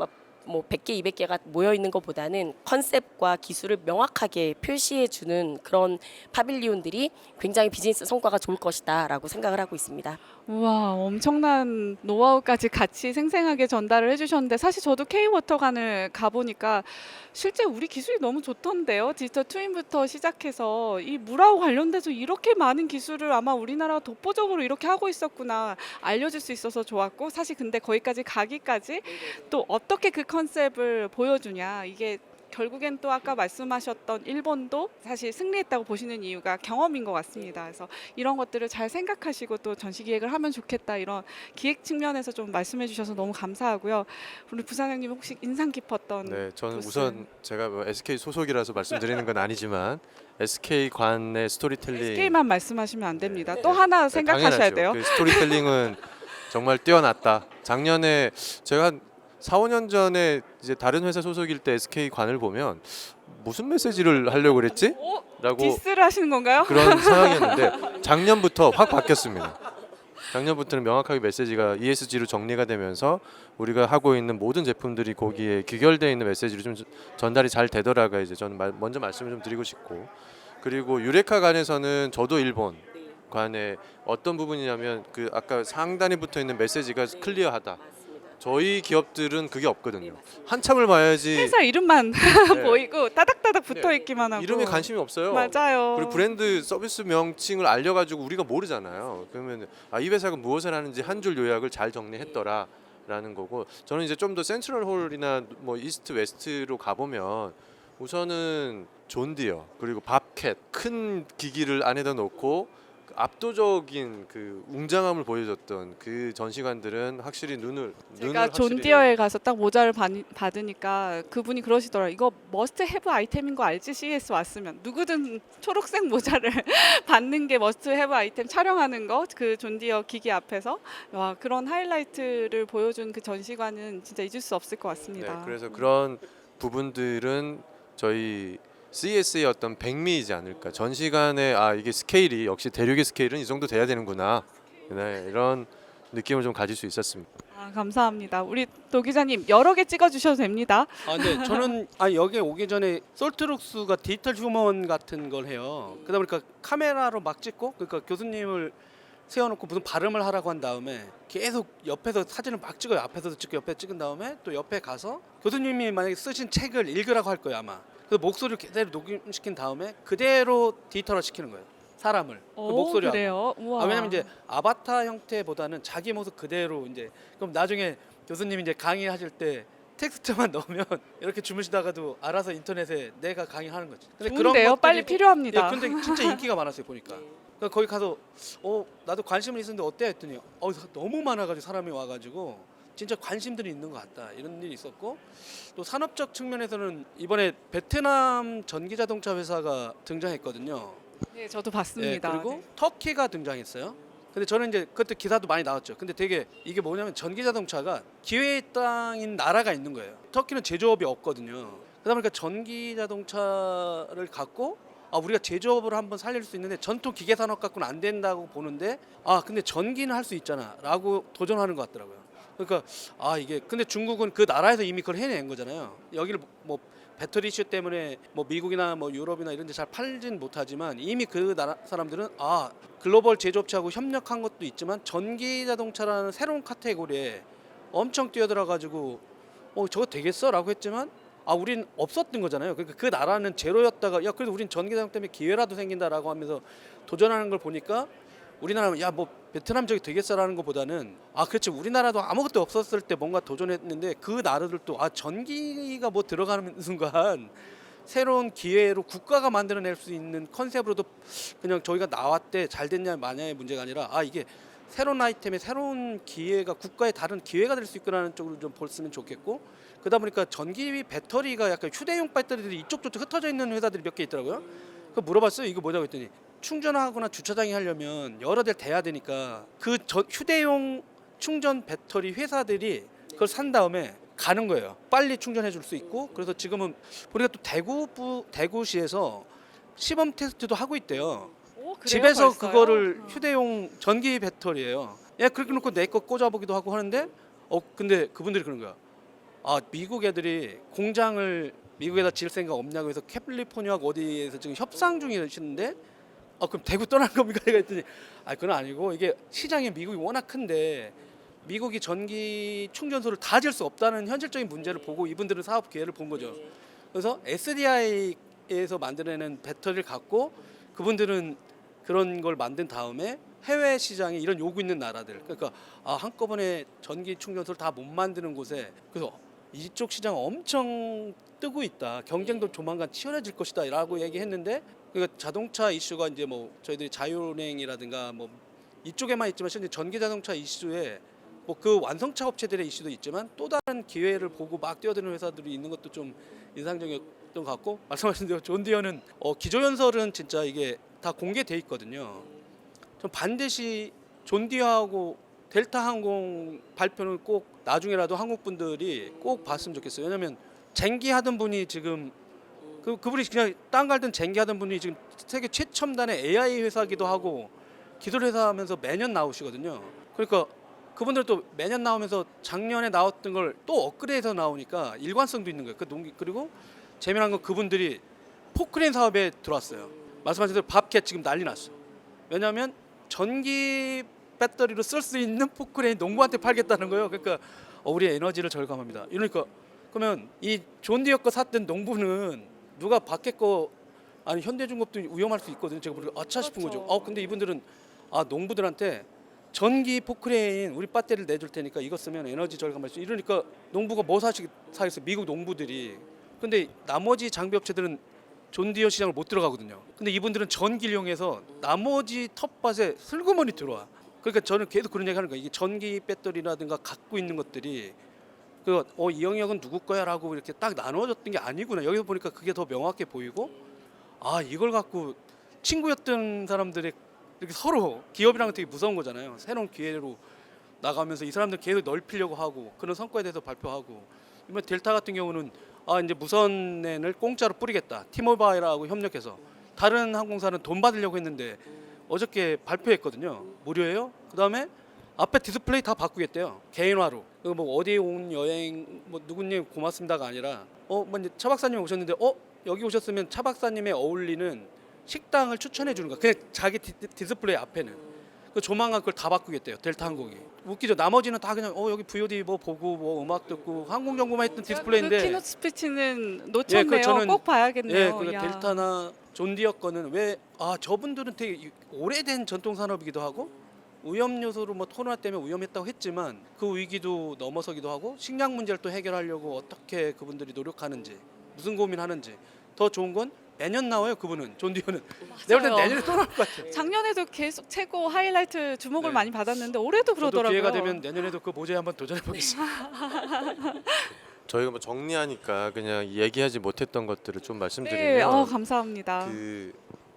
Speaker 3: 뭐 100개, 200개가 모여 있는 것보다는 컨셉과 기술을 명확하게 표시해 주는 그런 파빌리온들이 굉장히 비즈니스 성과가 좋을 것이다라고 생각을 하고 있습니다.
Speaker 1: 우와, 엄청난 노하우까지 같이 생생하게 전달을 해주셨는데 사실 저도 K-워터관을 가보니까 실제 우리 기술이 너무 좋던데요. 디지털 트윈부터 시작해서 이 물하고 관련돼서 이렇게 많은 기술을 아마 우리나라가 독보적으로 이렇게 하고 있었구나 알려줄 수 있어서 좋았고 사실 근데 거기까지 가기까지 또 어떻게 그 컨셉을 보여주냐 이게 결국엔 또 아까 말씀하셨던 일본도 사실 승리했다고 보시는 이유가 경험인 것 같습니다. 그래서 이런 것들을 잘 생각하시고 또 전시 기획을 하면 좋겠다 이런 기획 측면에서 좀 말씀해 주셔서 너무 감사하고요. 우리 부사장님 혹시 인상 깊었던
Speaker 2: 네, 저는
Speaker 1: 부스?
Speaker 2: 우선 제가 뭐 SK 소속이라서 말씀드리는 건 아니지만 SK 관의 스토리텔링
Speaker 1: SK만 말씀하시면 안 됩니다. 또 하나
Speaker 2: 네,
Speaker 1: 생각하셔야
Speaker 2: 당연하죠.
Speaker 1: 돼요.
Speaker 2: 그 스토리텔링은 정말 뛰어났다. 작년에 제가 한 4, 5년 전에 이제 다른 회사 소속일 때 SK 관을 보면 무슨 메시지를 하려고 그랬지? 라고
Speaker 1: 디스를 하시는 건가요?
Speaker 2: 그런 상황이었는데 작년부터 확 바뀌었습니다. 작년부터는 명확하게 메시지가 ESG로 정리가 되면서 우리가 하고 있는 모든 제품들이 거기에 귀결되어 있는 메시지로 좀 전달이 잘 되더라고요. 이제 저는 먼저 말씀을 좀 드리고 싶고 그리고 유레카 관에서는 저도 일본 관에 어떤 부분이냐면 그 아까 상단에 붙어 있는 메시지가 클리어하다. 저희 기업들은 그게 없거든요. 한참을 봐야지
Speaker 1: 회사 이름만
Speaker 2: 네.
Speaker 1: 보이고 따닥따닥 붙어 있기만 하고
Speaker 2: 이름에 관심이 없어요.
Speaker 1: 맞아요.
Speaker 2: 그리고 브랜드 서비스 명칭을 알려가지고 우리가 모르잖아요. 그러면 이 회사가 무엇을 하는지 한 줄 요약을 잘 정리했더라라는 거고 저는 이제 좀 더 센트럴 홀이나 뭐 이스트 웨스트로 가보면 우선은 존디어 그리고 밥캣 큰 기기를 안에다 놓고 압도적인 그 웅장함을 보여줬던 그 전시관들은 확실히 눈을
Speaker 1: 제가
Speaker 2: 확실히
Speaker 1: 존디어에 가서 딱 모자를 받으니까 그분이 그러시더라고요. 이거 머스트 해브 아이템인 거 알지? CES 왔으면 누구든 초록색 모자를 받는 게 머스트 해브 아이템 촬영하는 거 그 존디어 기기 앞에서 와 그런 하이라이트를 보여준 그 전시관은 진짜 잊을 수 없을 것 같습니다.
Speaker 2: 네, 그래서 그런 부분들은 저희 CES의 어떤 백미이지 않을까. 전시관의 이게 스케일이 역시 대륙의 스케일은 이 정도 돼야 되는구나. 네, 이런 느낌을 좀 가질 수 있었습니다.
Speaker 1: 감사합니다. 우리 도 기자님 여러 개 찍어주셔도 됩니다.
Speaker 4: 네, 저는 여기 오기 전에 솔트룩스가 디지털 휴먼 같은 걸 해요. 그러다 보니까 카메라로 막 찍고 그러니까 교수님을 세워놓고 무슨 발음을 하라고 한 다음에 계속 옆에서 사진을 막 찍어요. 앞에서도 찍고 옆에 찍은 다음에 또 옆에 가서 교수님이 만약에 쓰신 책을 읽으라고 할 거예요 아마. 그래서 목소리를 그대로 녹음시킨 다음에 그대로 디지털화 시키는 거예요. 사람을 그 목소리하고.
Speaker 1: 그래요? 우와.
Speaker 4: 왜냐면 이제 아바타 형태보다는 자기 모습 그대로 이제 그럼 나중에 교수님이 이제 강의하실 때 텍스트만 넣으면 이렇게 주무시다가도 알아서 인터넷에 내가 강의하는 거지. 근데
Speaker 1: 좋은데요? 빨리 필요합니다.
Speaker 4: 예, 근데 진짜 인기가 많았어요 보니까. 그러니까 거기 가서 나도 관심은 있었는데 어때 했더니 너무 많아가지고 사람이 와가지고 진짜 관심들이 있는 것 같다 이런 일이 있었고 또 산업적 측면에서는 이번에 베트남 전기자동차 회사가 등장했거든요.
Speaker 1: 네, 저도 봤습니다.
Speaker 4: 그리고
Speaker 1: 네.
Speaker 4: 터키가 등장했어요. 근데 저는 이제 그때 기사도 많이 나왔죠. 근데 되게 이게 뭐냐면 전기자동차가 기회의 땅인 나라가 있는 거예요. 터키는 제조업이 없거든요. 그러다 보니까 전기자동차를 갖고 우리가 제조업을 한번 살릴 수 있는데 전통 기계 산업 갖고는 안 된다고 보는데 근데 전기는 할 수 있잖아라고 도전하는 것 같더라고요. 그러니까 이게 근데 중국은 그 나라에서 이미 그걸 해낸 거잖아요. 여기를 뭐 배터리 이슈 때문에 뭐 미국이나 뭐 유럽이나 이런 데 잘 팔진 못하지만 이미 그 나라 사람들은 글로벌 제조업체하고 협력한 것도 있지만 전기 자동차라는 새로운 카테고리에 엄청 뛰어들어 가지고 저거 되겠어라고 했지만 우린 없었던 거잖아요. 그러니까 그 나라는 제로였다가 그래도 우린 전기 자동차 때문에 기회라도 생긴다라고 하면서 도전하는 걸 보니까 우리나라 야 뭐 베트남 저기 되겠어라는 것보다는 그렇지 우리나라도 아무것도 없었을 때 뭔가 도전했는데 그 나라들도 전기가 뭐 들어가는 순간 새로운 기회로 국가가 만들어낼 수 있는 컨셉으로도 그냥 저희가 나왔대 잘 됐냐 마냐의 문제가 아니라 이게 새로운 아이템에 새로운 기회가 국가의 다른 기회가 될 수 있구나는 쪽으로 좀 봤으면 좋겠고 그러다 보니까 전기 배터리가 약간 휴대용 배터리들이 이쪽 저쪽 흩어져 있는 회사들이 몇 개 있더라고요. 그 물어봤어요. 이거 뭐냐고 했더니 충전하거나 주차장에 하려면 여러 대를 대야 되니까 휴대용 충전 배터리 회사들이 그걸 산 다음에 가는 거예요. 빨리 충전해 줄 수 있고 그래서 지금은 우리가 또 대구시에서 시범 테스트도 하고 있대요.
Speaker 1: 오, 그래요?
Speaker 4: 집에서
Speaker 1: 벌써요?
Speaker 4: 그거를 휴대용 전기 배터리예요. 그렇게 놓고 내 거 꽂아보기도 하고 하는데 근데 그분들이 그런 거야. 미국 애들이 공장을 미국에다 지을 생각 없냐고 해서 캘리포니아 어디에서 지금 협상 중이시는데 그럼 대구 떠나는 겁니까? 내가 했더니 그건 아니고 이게 시장이 미국이 워낙 큰데 미국이 전기 충전소를 다 지을 수 없다는 현실적인 문제를 보고 이분들은 사업 기회를 본 거죠. 그래서 SDI에서 만들어내는 배터리를 갖고 그분들은 그런 걸 만든 다음에 해외 시장에 이런 요구 있는 나라들 그러니까 한꺼번에 전기 충전소를 다 못 만드는 곳에 그래서 이쪽 시장 엄청 뜨고 있다. 경쟁도 조만간 치열해질 것이다라고 얘기했는데 그러니까 자동차 이슈가 이제 뭐 저희들이 자율운행이라든가 뭐 이쪽에만 있지만 실제 전기 자동차 이슈에 뭐 그 완성차 업체들의 이슈도 있지만 또 다른 기회를 보고 막 뛰어드는 회사들이 있는 것도 좀 인상적이었던 것 같고 말씀하신 대로 존 디어는 기조연설은 진짜 이게 다 공개돼 있거든요. 전 반드시 존 디어하고 델타 항공 발표는 꼭 나중에라도 한국 분들이 꼭 봤으면 좋겠어요. 왜냐면 쟁기하던 분이 지금 그분이 그냥 땅 갈든 쟁기하던 분이 지금 세계 최첨단의 AI 회사기도 하고 기술 회사 하면서 매년 나오시거든요. 그러니까 그분들도 매년 나오면서 작년에 나왔던 걸 또 업그레이드해서 나오니까 일관성도 있는 거예요. 그리고 재미난 건 그분들이 포크레인 사업에 들어왔어요. 말씀하신 대로 밥캣 지금 난리 났어. 왜냐하면 전기 배터리로 쓸 수 있는 포크레인 농부한테 팔겠다는 거예요. 그러니까 우리의 에너지를 절감합니다. 이러니까 그러면 이 존 디어 거 샀던 농부는 누가 밖에 거 아니 현대중공업도 위험할 수 있거든요. 제가 보니까 아차 싶은
Speaker 1: 그렇죠.
Speaker 4: 거죠. 근데 이분들은 농부들한테 전기 포크레인 우리 배터리를 내줄 테니까 이거 쓰면 에너지 절감할 수. 이러니까 농부가 뭐 사겠어요? 미국 농부들이. 근데 나머지 장비 업체들은 존 디어 시장을 못 들어가거든요. 근데 이분들은 전기를 이용해서 나머지 텃밭에 슬그머니 들어와. 그러니까 저는 계속 그런 얘기하는 거예요. 이게 전기 배터리라든가 갖고 있는 것들이 이 영역은 누구 거야라고 이렇게 딱 나눠졌던 게 아니구나. 여기서 보니까 그게 더 명확해 보이고 이걸 갖고 친구였던 사람들이 이렇게 서로 기업이랑 되게 무서운 거잖아요. 새로운 기회로 나가면서 이 사람들 계속 넓히려고 하고 그런 성과에 대해서 발표하고 이번 델타 같은 경우는 이제 무선랜을 공짜로 뿌리겠다. 티모바일하고 협력해서 다른 항공사는 돈 받으려고 했는데 어저께 발표했거든요. 무료예요. 그다음에 앞에 디스플레이 다 바꾸겠대요. 개인화로. 뭐 어디에 온 여행 뭐 누구님 고맙습니다가 아니라 뭐 이제 차 박사님 오셨는데 여기 오셨으면 차 박사님에 어울리는 식당을 추천해 주는 거야. 그냥 자기 디스플레이 앞에는. 그 조만간 그걸 다 바꾸겠대요. 델타 항공이. 웃기죠. 나머지는 다 그냥 여기 VOD 뭐 보고 뭐 음악 듣고 항공 정보만 했던 디스플레이인데.
Speaker 1: 그 키노트 스피치는 놓쳤네요.
Speaker 4: 저는
Speaker 1: 꼭 봐야겠네요.
Speaker 4: 그
Speaker 1: 야.
Speaker 4: 델타나 존 디어 거는 왜 저분들은 되게 오래된 전통 산업이기도 하고 위험 요소로 뭐 코로나 때문에 위험했다고 했지만 그 위기도 넘어서기도 하고 식량 문제를 또 해결하려고 어떻게 그분들이 노력하는지 무슨 고민하는지 더 좋은 건 매년 나와요. 그분은 존 디어는 내가 볼 땐 내년에 또 나올 것 같아요.
Speaker 1: 작년에도 계속 최고 하이라이트 주목을
Speaker 4: 네.
Speaker 1: 많이 받았는데 올해도
Speaker 4: 저도
Speaker 1: 그러더라고요.
Speaker 4: 기회가 되면 내년에도 그 모자에 한번 도전해 보겠습니다.
Speaker 2: 저희가 뭐 정리하니까 그냥 얘기하지 못했던 것들을 좀
Speaker 1: 네,
Speaker 2: 말씀드리면
Speaker 1: 감사합니다.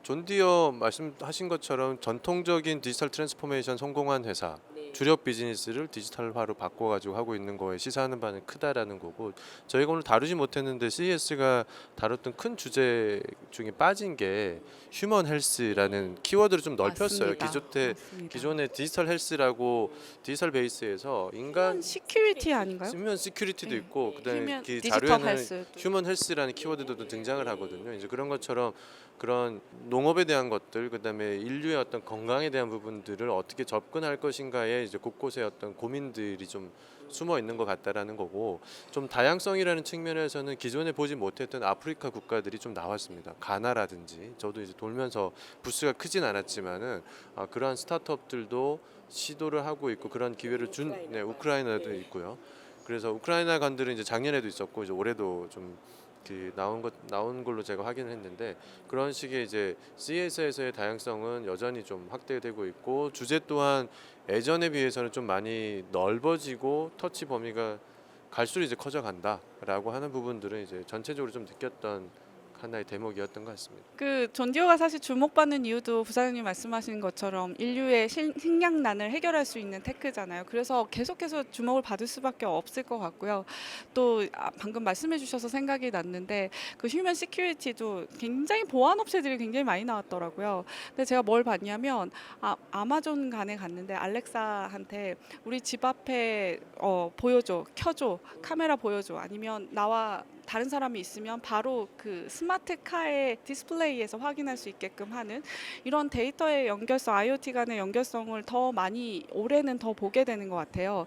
Speaker 2: 존 디어 말씀하신 것처럼 전통적인 디지털 트랜스포메이션 성공한 회사 주력 비즈니스를 디지털화로 바꿔가지고 하고 있는 거에 시사하는 바는 크다라는 거고 저희가 오늘 다루지 못했는데 CES가 다뤘던 큰 주제 중에 빠진 게 휴먼 헬스라는 키워드를 좀 넓혔어요.
Speaker 1: 맞습니다.
Speaker 2: 기존의 디지털 헬스라고 디지털 베이스에서 인간
Speaker 1: 시큐리티 아닌가요?
Speaker 2: 휴먼 시큐리티도
Speaker 1: 네.
Speaker 2: 있고 그다음에
Speaker 1: 휴먼
Speaker 2: 그
Speaker 1: 디지털
Speaker 2: 자료에는
Speaker 1: 헬스도.
Speaker 2: 휴먼 헬스라는 키워드도 등장을 하거든요. 이제 그런 것처럼 그런 농업에 대한 것들 그다음에 인류의 어떤 건강에 대한 부분들을 어떻게 접근할 것인가에 분야의 이제 곳곳에 어떤 고민들이 좀 숨어 있는 것 같다라는 거고, 좀 다양성이라는 측면에서는 기존에 보지 못했던 아프리카 국가들이 좀 나왔습니다. 가나라든지, 저도 이제 돌면서 부스가 크진 않았지만은 그러한 스타트업들도 시도를 하고 있고 그런 기회를 준 우크라이나도 있고요. 그래서 우크라이나 관들은 이제 작년에도 있었고 이제 올해도 좀 나온 걸로 제가 확인을 했는데, 그런 식의 이제 CS에서의 다양성은 여전히 좀 확대되고 있고, 주제 또한 예전에 비해서는 좀 많이 넓어지고 터치 범위가 갈수록 이제 커져간다라고 하는 부분들은 이제 전체적으로 좀 느꼈던 하나의 대목이었던 것 같습니다.
Speaker 1: 그 존디오가 사실 주목받는 이유도 부사장님 말씀하신 것처럼 인류의 식량난을 해결할 수 있는 테크잖아요. 그래서 계속해서 주목을 받을 수밖에 없을 것 같고요. 또 방금 말씀해 주셔서 생각이 났는데, 그 휴먼 시큐리티도 굉장히 보안 업체들이 굉장히 많이 나왔더라고요. 근데 제가 뭘 봤냐면 아마존 간에 갔는데 알렉사한테 우리 집 앞에 보여줘, 켜줘, 카메라 보여줘, 아니면 나와 다른 사람이 있으면 바로 그 스마트 카의 디스플레이에서 확인할 수 있게끔 하는 이런 데이터의 연결성, IoT 간의 연결성을 더 많이 올해는 더 보게 되는 것 같아요.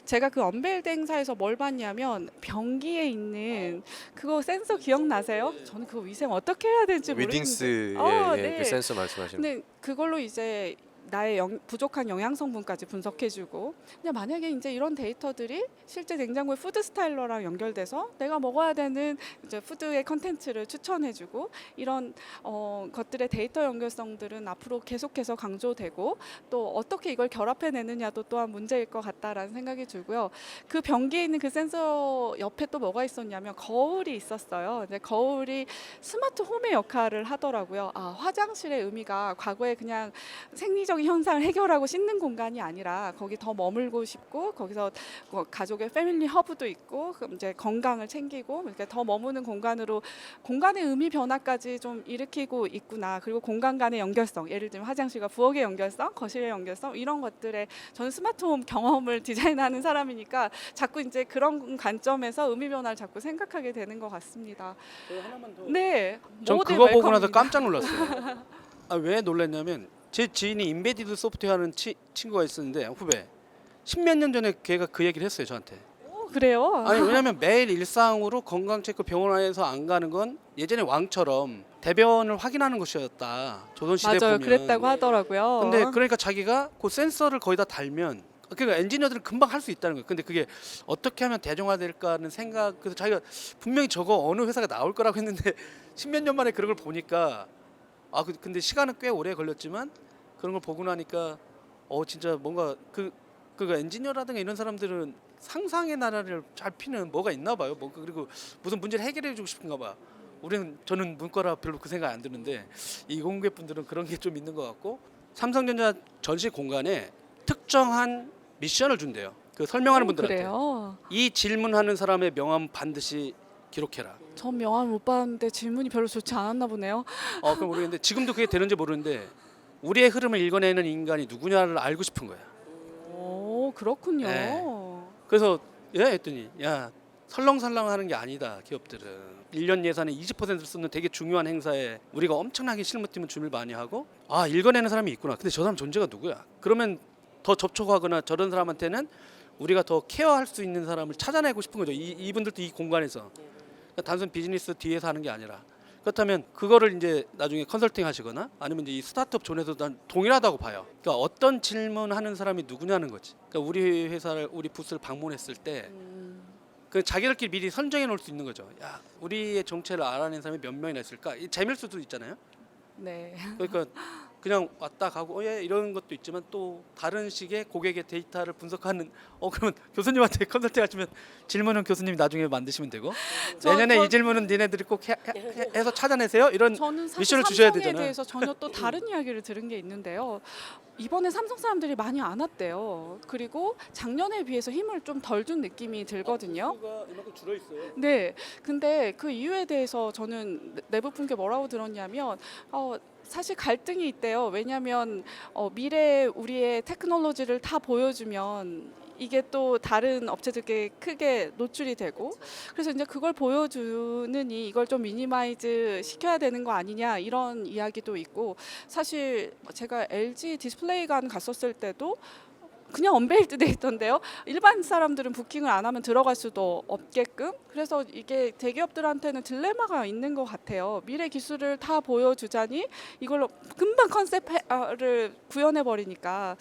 Speaker 1: 제가 그 언베일드 행사에서 뭘 봤냐면 병기에 있는 그거 센서 기억나세요? 저는 그 위생 어떻게 해야 될지 모르겠는데.
Speaker 2: 위딩스의
Speaker 1: 네.
Speaker 2: 그 센서 말씀하시는
Speaker 1: 근데 그걸로 이제 나의 부족한 영양 성분까지 분석해주고, 근데 만약에 이제 이런 데이터들이 실제 냉장고의 푸드 스타일러랑 연결돼서 내가 먹어야 되는 이제 푸드의 컨텐츠를 추천해주고, 이런 것들의 데이터 연결성들은 앞으로 계속해서 강조되고, 또 어떻게 이걸 결합해내느냐도 또한 문제일 것 같다라는 생각이 들고요. 그 변기에 있는 그 센서 옆에 또 뭐가 있었냐면 거울이 있었어요. 근데 거울이 스마트 홈의 역할을 하더라고요. 화장실의 의미가 과거에 그냥 생리적 현상을 해결하고 씻는 공간이 아니라 거기 더 머물고 싶고, 거기서 가족의 패밀리 허브도 있고, 그럼 이제 건강을 챙기고 이렇게 더 머무는 공간으로, 공간의 의미 변화까지 좀 일으키고 있구나. 그리고 공간 간의 연결성, 예를 들면 화장실과 부엌의 연결성, 거실의 연결성, 이런 것들에 저는 스마트홈 경험을 디자인하는 사람이니까 자꾸 이제 그런 관점에서 의미 변화를 자꾸 생각하게 되는 것 같습니다.
Speaker 4: 하나만 더.
Speaker 1: 네,
Speaker 4: 전
Speaker 1: 모든
Speaker 4: 그거 보고 나서
Speaker 1: 웰컴입니다.
Speaker 4: 깜짝 놀랐어요. 왜 놀랐냐면, 제 지인이 인베디드 소프트웨어 하는 친구가 있었는데, 후배 10몇 년 전에 걔가 그 얘기를 했어요, 저한테.
Speaker 1: 그래요?
Speaker 4: 아니, 왜냐면 매일 일상으로 건강 체크 병원에서 안 가는 건 예전에 왕처럼 대변을 확인하는 것이었다, 조선시대
Speaker 1: 맞아요,
Speaker 4: 보면.
Speaker 1: 그랬다고 하더라고요.
Speaker 4: 근데 그러니까 자기가 그 센서를 거의 다 달면, 그러니까 엔지니어들은 금방 할 수 있다는 거예요. 근데 그게 어떻게 하면 대중화될까 하는 생각, 그래서 자기가 분명히 저거 어느 회사가 나올 거라고 했는데 10몇 년 만에 그런 걸 보니까, 근데 시간은 꽤 오래 걸렸지만 그런 걸 보고 나니까 진짜 뭔가 그 엔지니어라든가 이런 사람들은 상상의 나라를 잘 피는 뭐가 있나 봐요. 그리고 무슨 문제를 해결해 주고 싶은가 봐. 저는 문과라 별로 그 생각 안 드는데, 이공계 분들은 그런 게 좀 있는 것 같고, 삼성전자 전시 공간에 특정한 미션을 준대요. 그 설명하는 분들한테.
Speaker 1: 그래요?
Speaker 4: 이 질문하는 사람의 명함 반드시 기록해라.
Speaker 1: 전 명함 못 봤는데 질문이 별로 좋지 않았나 보네요.
Speaker 4: 그럼 모르겠는데, 지금도 그게 되는지 모르는데 우리의 흐름을 읽어내는 인간이 누구냐를 알고 싶은 거야.
Speaker 1: 오, 그렇군요.
Speaker 4: 네. 그래서 했더니, 설렁설렁 하는 게 아니다. 기업들은 1년 예산의 20%를 쓰는 되게 중요한 행사에 우리가 엄청나게 실무팀은 준비를 많이 하고, 읽어내는 사람이 있구나. 근데 저 사람 존재가 누구야? 그러면 더 접촉하거나 저런 사람한테는 우리가 더 케어할 수 있는 사람을 찾아내고 싶은 거죠. 이분들도 이 공간에서. 그러니까 단순 비즈니스 뒤에서 하는 게 아니라. 그렇다면 그거를 이제 나중에 컨설팅 하시거나 아니면 이제 이 스타트업 존에서 난 동일하다고 봐요. 그러니까 어떤 질문하는 사람이 누구냐는 거지. 그러니까 우리 회사를, 우리 부스를 방문했을 때 그 자기들끼리 미리 선정해 놓을 수 있는 거죠. 우리의 정체를 알아낸 사람이 몇 명이나 있을까? 재미일 수도 있잖아요.
Speaker 1: 네.
Speaker 4: 그러니까 그냥 왔다 가고 이런 것도 있지만, 또 다른 식의 고객의 데이터를 분석하는, 그러면 교수님한테 컨설팅 하시면 질문은 교수님이 나중에 만드시면 되고, 내년에 이 질문은 니네들이 꼭 해서 찾아내세요, 이런
Speaker 1: 저는 사실
Speaker 4: 미션을 주셔야
Speaker 1: 삼성에
Speaker 4: 되잖아요.
Speaker 1: 대해서 전혀 또 다른 이야기를 들은 게 있는데요. 이번에 삼성 사람들이 많이 안 왔대요. 그리고 작년에 비해서 힘을 좀 덜 준 느낌이 들거든요.
Speaker 4: 이만큼 줄어 있어요.
Speaker 1: 네. 근데 그 이유에 대해서 저는 내부 분께 뭐라고 들었냐면, 사실 갈등이 있대요. 왜냐하면 미래 우리의 테크놀로지를 다 보여주면 이게 또 다른 업체들께 크게 노출이 되고, 그래서 이제 그걸 보여주느니 이걸 좀 미니마이즈 시켜야 되는 거 아니냐, 이런 이야기도 있고, 사실 제가 LG 디스플레이관 갔었을 때도 그냥 언베일드 돼 있던데요. 일반 사람들은 부킹을 안 하면 들어갈 수도 없게끔. 그래서 이게 대기업들한테는 딜레마가 있는 것 같아요. 미래 기술을 다 보여주자니 이걸로 금방 컨셉을 구현해 버리니까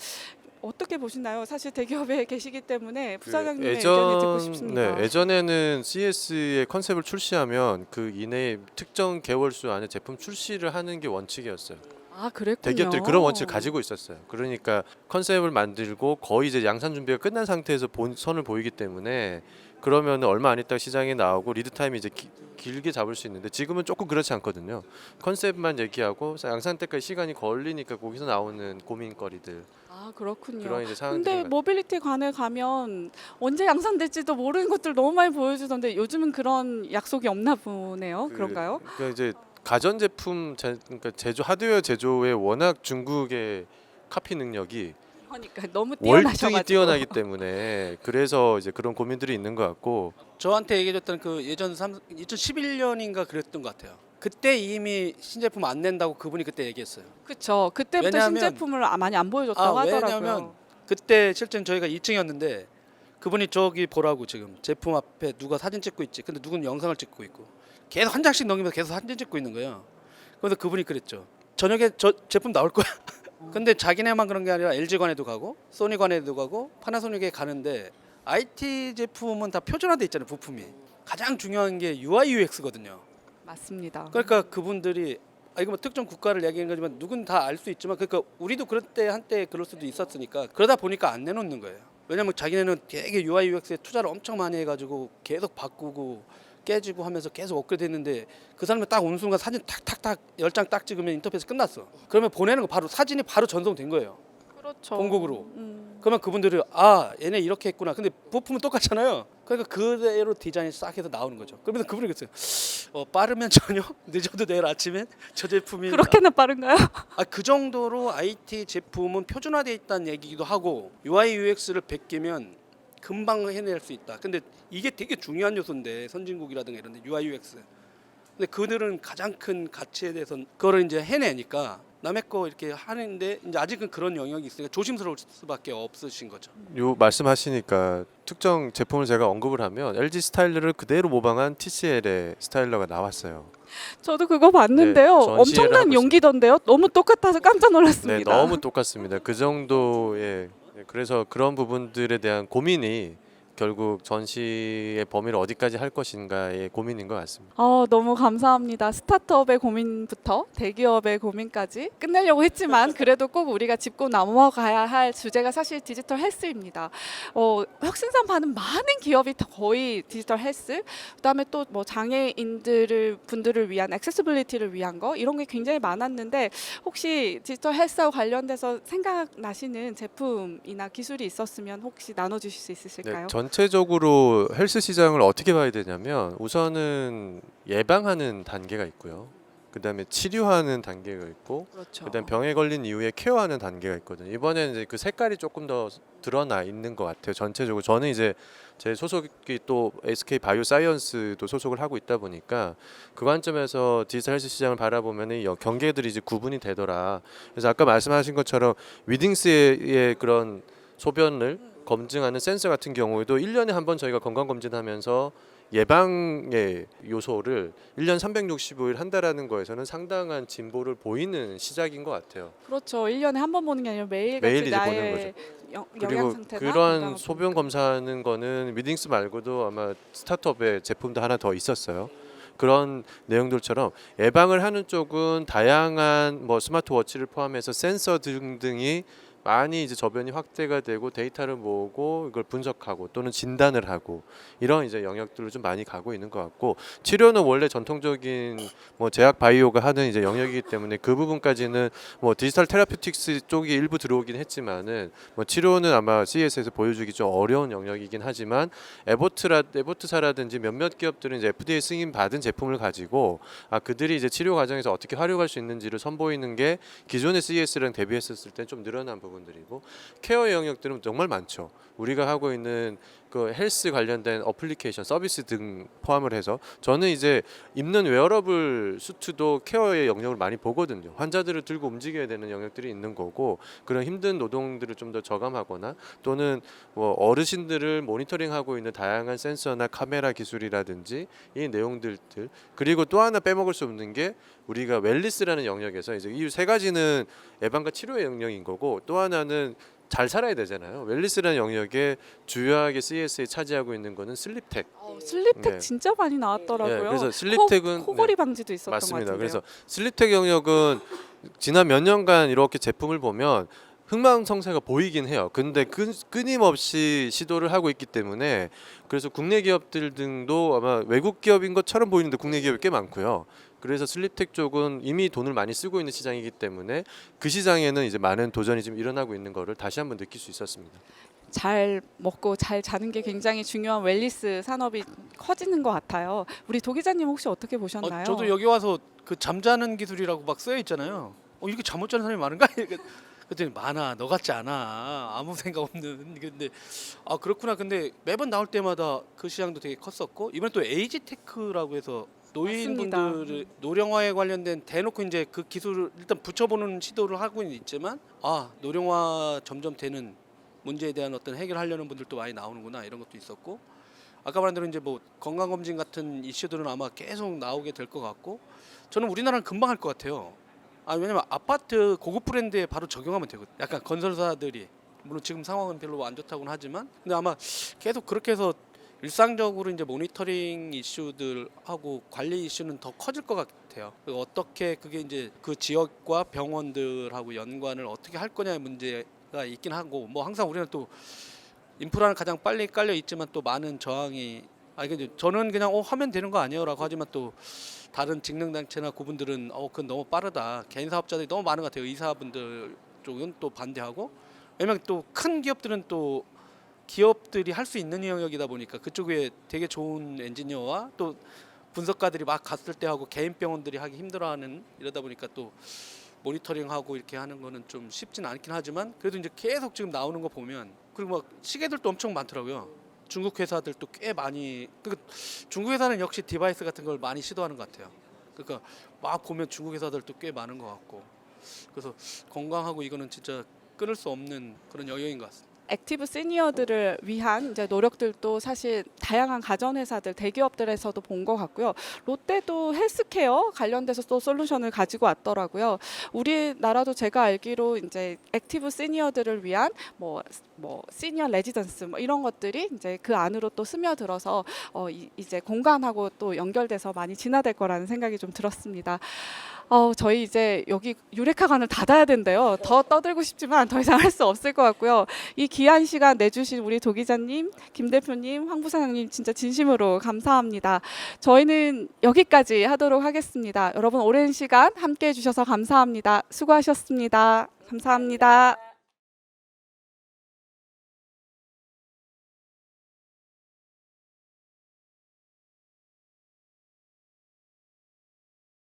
Speaker 1: 어떻게 보시나요? 사실 대기업에 계시기 때문에 부사장님의 의견을 듣고 싶습니다.
Speaker 2: 네, 예전에는 CS의 컨셉을 출시하면 그 이내에 특정 개월수 안에 제품 출시를 하는 게 원칙이었어요.
Speaker 1: 아, 그랬군요.
Speaker 2: 대기업들이 그런 원칙을 가지고 있었어요. 그러니까 컨셉을 만들고 거의 이제 양산 준비가 끝난 상태에서 선을 보이기 때문에 그러면 얼마 안 있다가 시장에 나오고 리드 타임이 이제 길게 잡을 수 있는데 지금은 조금 그렇지 않거든요. 컨셉만 얘기하고 양산 때까지 시간이 걸리니까 거기서 나오는 고민거리들
Speaker 1: 아, 그렇군요.
Speaker 2: 그런 이제 상황들이
Speaker 1: 근데 모빌리티 관에 가면 언제 양산될지도 모르는 것들 너무 많이 보여주던데 요즘은 그런 약속이 없나 보네요. 그런가요?
Speaker 2: 그러니까 이제 가전 제품 그러니까 제조 하드웨어 제조에 워낙 중국의 카피 능력이
Speaker 1: 그러니까 너무
Speaker 2: 월등히
Speaker 1: 뛰어나셔가지고.
Speaker 2: 뛰어나기 때문에 그래서 이제 그런 고민들이 있는 것 같고
Speaker 4: 저한테 얘기해줬던 그 예전 2011년인가 그랬던 것 같아요. 그때 이미 신제품 안 낸다고 그분이 그때 얘기했어요.
Speaker 1: 그렇죠. 그때부터
Speaker 4: 왜냐하면-
Speaker 1: 신제품을 많이 안 보여줬다고 하더라고요.
Speaker 4: 왜냐하면 그때 실제는 저희가 2층이었는데 그분이 저기 보라고 지금 제품 앞에 누가 사진 찍고 있지. 근데 누구는 영상을 찍고 있고 계속 한 장씩 넘기면서 계속 사진 찍고 있는 거예요. 그래서 그분이 그랬죠. 저녁에 저 제품 나올 거야. 근데 자기네만 그런 게 아니라 LG 관에도 가고 소니 관에도 가고 파나소닉에 가는데 IT 제품은 다 표준화돼 있잖아요. 부품이 가장 중요한 게 UI UX거든요.
Speaker 1: 맞습니다.
Speaker 4: 그러니까 그분들이 이거 뭐 특정 국가를 얘기하는 거지만 누군 다 알 수 있지만 그러니까 우리도 그럴 때 한때 그럴 수도 있었으니까 그러다 보니까 안 내놓는 거예요. 왜냐면 자기네는 되게 UI UX에 투자를 엄청 많이 해가지고 계속 바꾸고 깨지고 하면서 계속 업그레이드했는데 그 사람이 딱 오는 순간 사진 탁탁탁 10장 딱 찍으면 인터페이스 끝났어. 그러면 보내는 거 바로 사진이 바로 전송된 거예요.
Speaker 1: 그렇죠.
Speaker 4: 본국으로. 그러면 그분들이 얘네 이렇게 했구나. 근데 부품은 똑같잖아요. 그러니까 그대로 디자인이 싹 해서 나오는 거죠. 그러면서 그분이 그랬어요. 빠르면 저녁, 늦어도 내일 아침엔 저 제품이
Speaker 1: 그렇게나 빠른가요?
Speaker 4: 그 정도로 IT 제품은 표준화되어 있다는 얘기기도 하고 UI UX를 베끼면 금방 해낼 수 있다. 근데 이게 되게 중요한 요소인데 선진국이라든가 이런 데 UI UX. 근데 그들은 가장 큰 가치에 대해서 그거를 이제 해내니까 남의 거 이렇게 하는데 이제 아직은 그런 영역이 있으니까 조심스러울 수밖에 없으신 거죠.
Speaker 2: 요 말씀하시니까 특정 제품을 제가 언급을 하면 LG 스타일러를 그대로 모방한 TCL의 스타일러가 나왔어요.
Speaker 1: 저도 그거 봤는데요.
Speaker 2: 네, 전시회를
Speaker 1: 엄청난
Speaker 2: 하고
Speaker 1: 용기던데요. 너무 똑같아서 깜짝
Speaker 2: 네,
Speaker 1: 놀랐습니다.
Speaker 2: 너무 똑같습니다. 그 정도의 그래서 그런 부분들에 대한 고민이 결국 전시의 범위를 어디까지 할 것인가의 고민인 것 같습니다.
Speaker 1: 너무 감사합니다. 스타트업의 고민부터 대기업의 고민까지 끝내려고 했지만 그래도 꼭 우리가 짚고 넘어가야 할 주제가 사실 디지털 헬스입니다. 혁신상 받는 많은 기업이 다 거의 디지털 헬스, 그다음에 또 뭐 분들을 위한 액세시빌리티를 위한 거 이런 게 굉장히 많았는데 혹시 디지털 헬스와 관련돼서 생각나시는 제품이나 기술이 있었으면 혹시 나눠주실 수 있으실까요?
Speaker 2: 전체적으로 헬스 시장을 어떻게 봐야 되냐면 우선은 예방하는 단계가 있고요. 그다음에 치료하는 단계가 있고
Speaker 1: 그렇죠.
Speaker 2: 그다음 병에 걸린 이후에 케어하는 단계가 있거든요. 이번에는 이제 그 색깔이 조금 더 드러나 있는 것 같아요. 전체적으로 저는 이제 제 소속이 또 SK 바이오사이언스도 소속을 하고 있다 보니까 그 관점에서 디지털 헬스 시장을 바라보면은 경계들이 이제 구분이 되더라. 그래서 아까 말씀하신 것처럼 위딩스의 그런 소변을 검증하는 센서 같은 경우에도 1년에 한 번 저희가 건강 검진하면서 예방의 요소를 1년 365일 한다라는 거에서는 상당한 진보를 보이는 시작인 것 같아요.
Speaker 1: 그렇죠. 1년에 한 번 보는 게 아니라
Speaker 2: 매일
Speaker 1: 매일같이
Speaker 2: 이제 보는
Speaker 1: 나의 영양
Speaker 2: 그리고
Speaker 1: 상태나
Speaker 2: 그러한
Speaker 1: 건강을
Speaker 2: 소변 검사하는 거는 위딩스 말고도 아마 스타트업의 제품도 하나 더 있었어요. 그런 내용들처럼 예방을 하는 쪽은 다양한 뭐 스마트워치를 포함해서 센서 등등이 많이 이제 저변이 확대가 되고 데이터를 모으고 이걸 분석하고 또는 진단을 하고 이런 이제 영역들로 좀 많이 가고 있는 것 같고 치료는 원래 전통적인 뭐 제약 바이오가 하는 이제 영역이기 때문에 그 부분까지는 뭐 디지털 테라피틱스 쪽이 일부 들어오긴 했지만은 뭐 치료는 아마 CES에서 보여주기 좀 어려운 영역이긴 하지만 에보트사라든지 몇몇 기업들은 이제 FDA 승인 받은 제품을 가지고 그들이 이제 치료 과정에서 어떻게 활용할 수 있는지를 선보이는 게 기존의 CES랑 대비했었을 때 좀 늘어난 부분들이고 케어 영역들은 정말 많죠. 우리가 하고 있는 그 헬스 관련된 어플리케이션 서비스 등 포함을 해서 저는 이제 입는 웨어러블 수트도 케어의 영역을 많이 보거든요. 환자들을 들고 움직여야 되는 영역들이 있는 거고 그런 힘든 노동들을 좀 더 저감하거나 또는 뭐 어르신들을 모니터링하고 있는 다양한 센서나 카메라 기술이라든지 이 내용들 그리고 또 하나 빼먹을 수 없는 게 우리가 웰니스라는 영역에서 이제 이 세 가지는 예방과 치료의 영역인 거고 또 하나는 잘 살아야 되잖아요. 웰니스라는 영역에 주요하게 CS에 차지하고 있는 거는 슬립텍.
Speaker 1: 슬립텍
Speaker 2: 네.
Speaker 1: 진짜 많이 나왔더라고요.
Speaker 2: 네, 그래서 슬립텍은
Speaker 1: 코골이 방지도 있었던 것
Speaker 2: 맞습니다.
Speaker 1: 같은데요.
Speaker 2: 그래서 슬립텍 영역은 지난 몇 년간 이렇게 제품을 보면 흥망성쇠가 보이긴 해요. 근데 끊임없이 시도를 하고 있기 때문에 그래서 국내 기업들 등도 아마 외국 기업인 것처럼 보이는데 국내 기업이 꽤 많고요. 그래서 슬립텍 쪽은 이미 돈을 많이 쓰고 있는 시장이기 때문에 그 시장에는 이제 많은 도전이 좀 일어나고 있는 거를 다시 한번 느낄 수 있었습니다.
Speaker 1: 잘 먹고 잘 자는 게 굉장히 중요한 웰니스 산업이 커지는 것 같아요. 우리 도 기자님 혹시 어떻게 보셨나요?
Speaker 4: 저도 여기 와서 그 잠자는 기술이라고 막 쓰여 있잖아요. 이렇게 잠 못 자는 사람이 많은가? 그랬더니 많아. 너 같지 않아. 아무 생각 없는. 근데 그렇구나. 근데 매번 나올 때마다 그 시장도 되게 컸었고 이번에 또 에이지 테크라고 해서 노인분들 노령화에 관련된 대놓고 이제 그 기술을 일단 붙여보는 시도를 하고 있지만 노령화 점점 되는 문제에 대한 어떤 해결하려는 분들도 많이 나오는구나 이런 것도 있었고 아까 말한 대로 이제 뭐 건강검진 같은 이슈들은 아마 계속 나오게 될 것 같고 저는 우리나라는 금방 할 것 같아요. 왜냐면 아파트 고급 브랜드에 바로 적용하면 되거든요. 약간 건설사들이 물론 지금 상황은 별로 안 좋다고는 하지만 근데 아마 계속 그렇게 해서 일상적으로 이제 모니터링 이슈들하고 관리 이슈는 더 커질 것 같아요. 그리고 어떻게 그게 이제 그 지역과 병원들하고 연관을 어떻게 할 거냐의 문제가 있긴 하고 뭐 항상 우리는 또 인프라는 가장 빨리 깔려 있지만 또 많은 저항이 저는 그냥 하면 되는 거 아니에요라고 하지만 또 다른 직능단체나 그분들은 그건 너무 빠르다. 개인 사업자들이 너무 많은 것 같아요. 의사분들 쪽은 또 반대하고 왜냐면 또 큰 기업들은 또 기업들이 할 수 있는 영역이다 보니까 그쪽에 되게 좋은 엔지니어와 또 분석가들이 막 갔을 때 하고 개인 병원들이 하기 힘들어하는 이러다 보니까 또 모니터링하고 이렇게 하는 거는 좀 쉽진 않긴 하지만 그래도 이제 계속 지금 나오는 거 보면 그리고 막 시계들도 엄청 많더라고요. 중국 회사들도 꽤 많이 중국 회사는 역시 디바이스 같은 걸 많이 시도하는 것 같아요. 그러니까 막 보면 중국 회사들도 꽤 많은 것 같고 그래서 건강하고 이거는 진짜 끊을 수 없는 그런 영역인 것 같습니다.
Speaker 1: 액티브 시니어들을 위한 이제 노력들도 사실 다양한 가전회사들, 대기업들에서도 본 것 같고요. 롯데도 헬스케어 관련돼서 또 솔루션을 가지고 왔더라고요. 우리나라도 제가 알기로 이제 액티브 시니어들을 위한 뭐 시니어 레지던스 뭐 이런 것들이 이제 그 안으로 또 스며들어서 이제 공간하고 또 연결돼서 많이 진화될 거라는 생각이 좀 들었습니다. 저희 이제 여기 유레카관을 닫아야 된대요. 더 떠들고 싶지만 더 이상 할 수 없을 것 같고요. 이 귀한 시간 내주신 우리 도 기자님, 김 대표님, 황 부사장님 진짜 진심으로 감사합니다. 저희는 여기까지 하도록 하겠습니다. 여러분 오랜 시간 함께해 주셔서 감사합니다. 수고하셨습니다. 감사합니다.